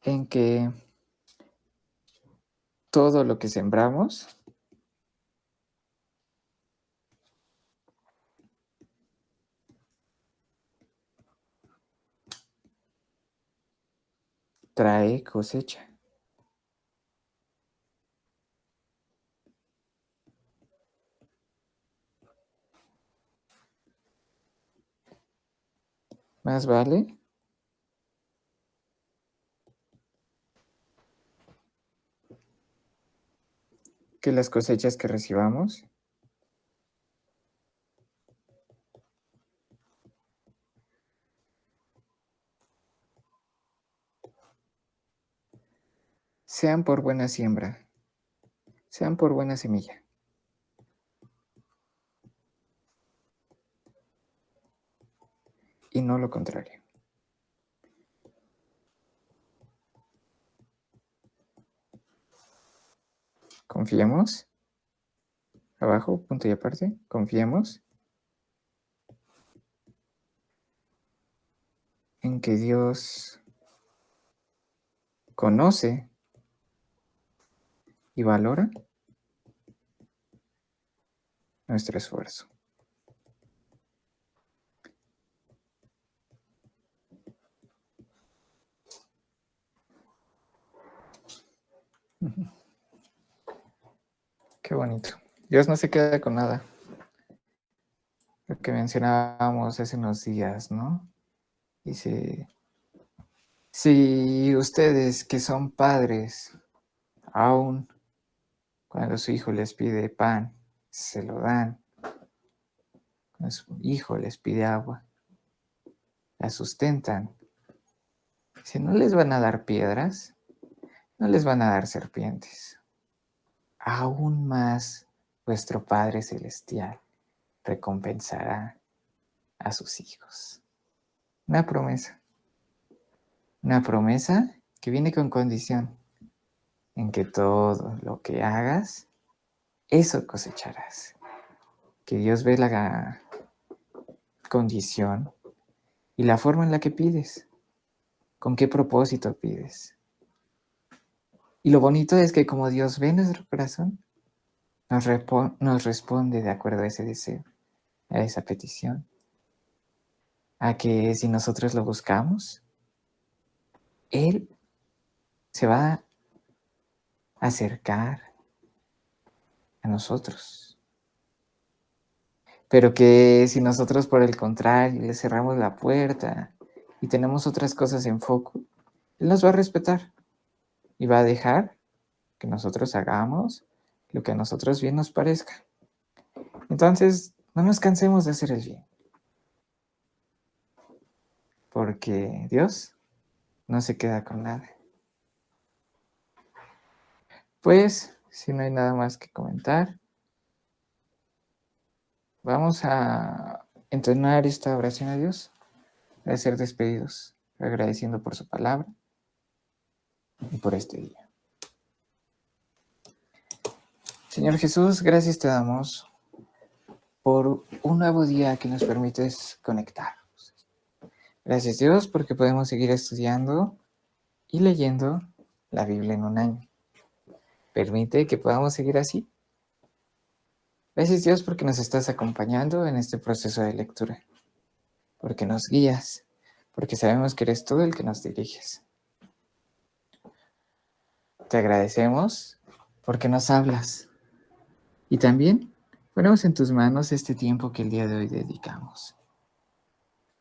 en que todo lo que sembramos trae cosecha. Más vale que las cosechas que recibamos sean por buena siembra, sean por buena semilla. Y no lo contrario. Confiemos, abajo, punto y aparte, confiemos en que Dios conoce y valora nuestro esfuerzo. Qué bonito. Dios no se queda con nada. Lo que mencionábamos hace unos días, ¿no? Dice, si ustedes que son padres, aún cuando su hijo les pide pan, se lo dan. Cuando su hijo les pide agua, la sustentan. Si no les van a dar piedras, no les van a dar serpientes. Aún más vuestro Padre Celestial recompensará a sus hijos. Una promesa. Una promesa que viene con condición, en que todo lo que hagas, eso cosecharás. Que Dios ve la condición y la forma en la que pides, con qué propósito pides. Y lo bonito es que como Dios ve nuestro corazón, nos responde de acuerdo a ese deseo, a esa petición, a que si nosotros lo buscamos, Él se va a acercar a nosotros. Pero que si nosotros por el contrario le cerramos la puerta y tenemos otras cosas en foco, Él nos va a respetar y va a dejar que nosotros hagamos lo que a nosotros bien nos parezca. Entonces, no nos cansemos de hacer el bien, porque Dios no se queda con nada. Pues, si no hay nada más que comentar, vamos a entonar esta oración a Dios, para ser despedidos, agradeciendo por su palabra y por este día. Señor Jesús, gracias te damos por un nuevo día que nos permites conectarnos. Gracias Dios porque podemos seguir estudiando y leyendo la Biblia en un año. Permite que podamos seguir así, Gracias Dios porque nos estás acompañando en este proceso de lectura, porque nos guías, porque sabemos que eres tú el que nos diriges. Te agradecemos porque nos hablas y también ponemos en tus manos este tiempo que el día de hoy dedicamos.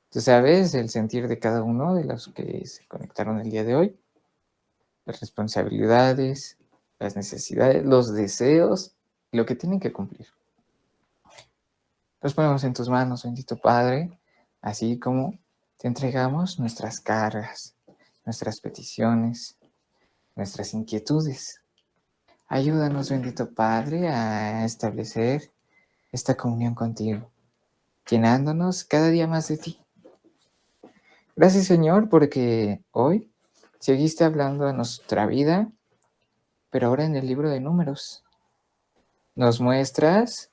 Tú sabes el sentir de cada uno de los que se conectaron el día de hoy, las responsabilidades, las necesidades, los deseos, lo que tienen que cumplir. Los ponemos en tus manos, bendito Padre, así como te entregamos nuestras cargas, nuestras peticiones, nuestras inquietudes. Ayúdanos, bendito Padre, a establecer esta comunión contigo, llenándonos cada día más de ti. Gracias, Señor, porque hoy seguiste hablando de nuestra vida, pero ahora en el libro de Números. Nos muestras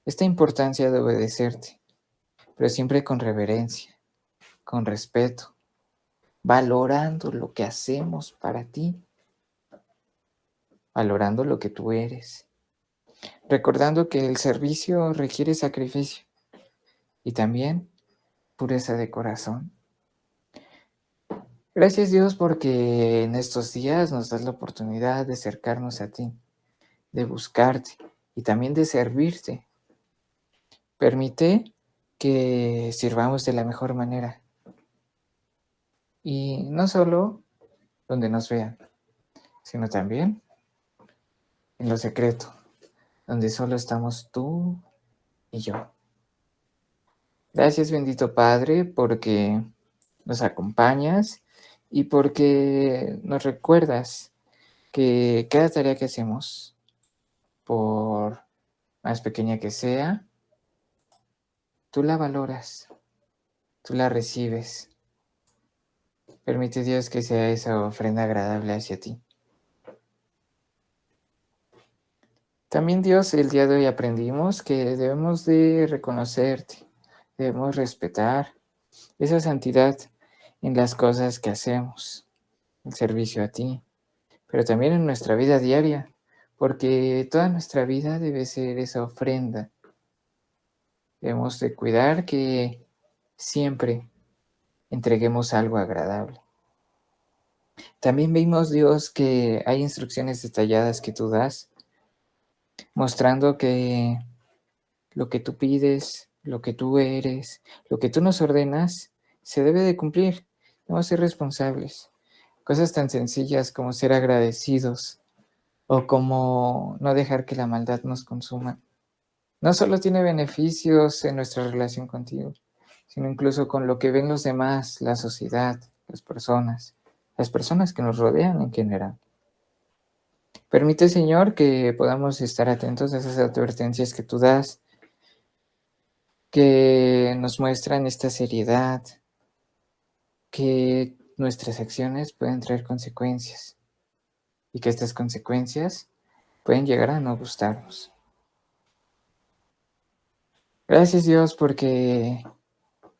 esta importancia de obedecerte, pero siempre con reverencia, con respeto, valorando lo que hacemos para ti, valorando lo que tú eres, recordando que el servicio requiere sacrificio y también pureza de corazón. Gracias Dios porque en estos días nos das la oportunidad de acercarnos a ti, de buscarte y también de servirte. Permite que sirvamos de la mejor manera y no solo donde nos vean, sino también en lo secreto, donde solo estamos tú y yo. Gracias, bendito Padre, porque nos acompañas y porque nos recuerdas que cada tarea que hacemos, por más pequeña que sea, tú la valoras, tú la recibes. Permite Dios que sea esa ofrenda agradable hacia ti. También Dios, el día de hoy aprendimos que debemos de reconocerte, debemos respetar esa santidad en las cosas que hacemos, el servicio a ti, pero también en nuestra vida diaria, porque toda nuestra vida debe ser esa ofrenda. Debemos de cuidar que siempre entreguemos algo agradable. También vimos, Dios, que hay instrucciones detalladas que tú das, mostrando que lo que tú pides, lo que tú eres, lo que tú nos ordenas, se debe de cumplir. Debemos ser responsables. Cosas tan sencillas como ser agradecidos o como no dejar que la maldad nos consuma. No solo tiene beneficios en nuestra relación contigo, sino incluso con lo que ven los demás, la sociedad, las personas que nos rodean en general. Permite, Señor, que podamos estar atentos a esas advertencias que tú das, que nos muestran esta seriedad, que nuestras acciones pueden traer consecuencias y que estas consecuencias pueden llegar a no gustarnos. Gracias Dios porque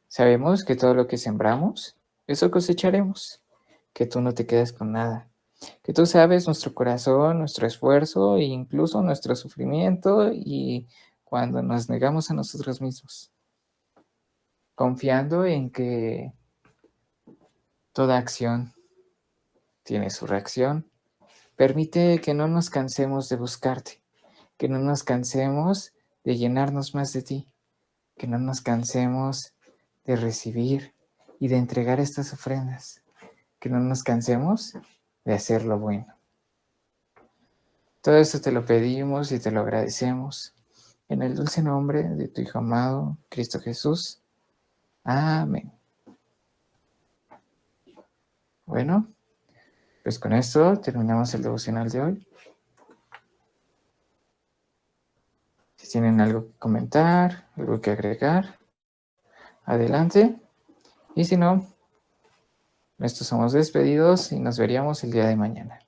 sabemos que todo lo que sembramos, eso cosecharemos, que tú no te quedas con nada, que tú sabes nuestro corazón, nuestro esfuerzo e incluso nuestro sufrimiento y cuando nos negamos a nosotros mismos, confiando en que toda acción tiene su reacción. Permite que no nos cansemos de buscarte, que no nos cansemos de llenarnos más de ti, que no nos cansemos de recibir y de entregar estas ofrendas, que no nos cansemos de hacer lo bueno. Todo esto te lo pedimos y te lo agradecemos en el dulce nombre de tu Hijo amado, Cristo Jesús. Amén. Bueno, pues con esto terminamos el devocional de hoy. Si tienen algo que comentar, algo que agregar, adelante. Y si no, estos somos despedidos y nos veríamos el día de mañana.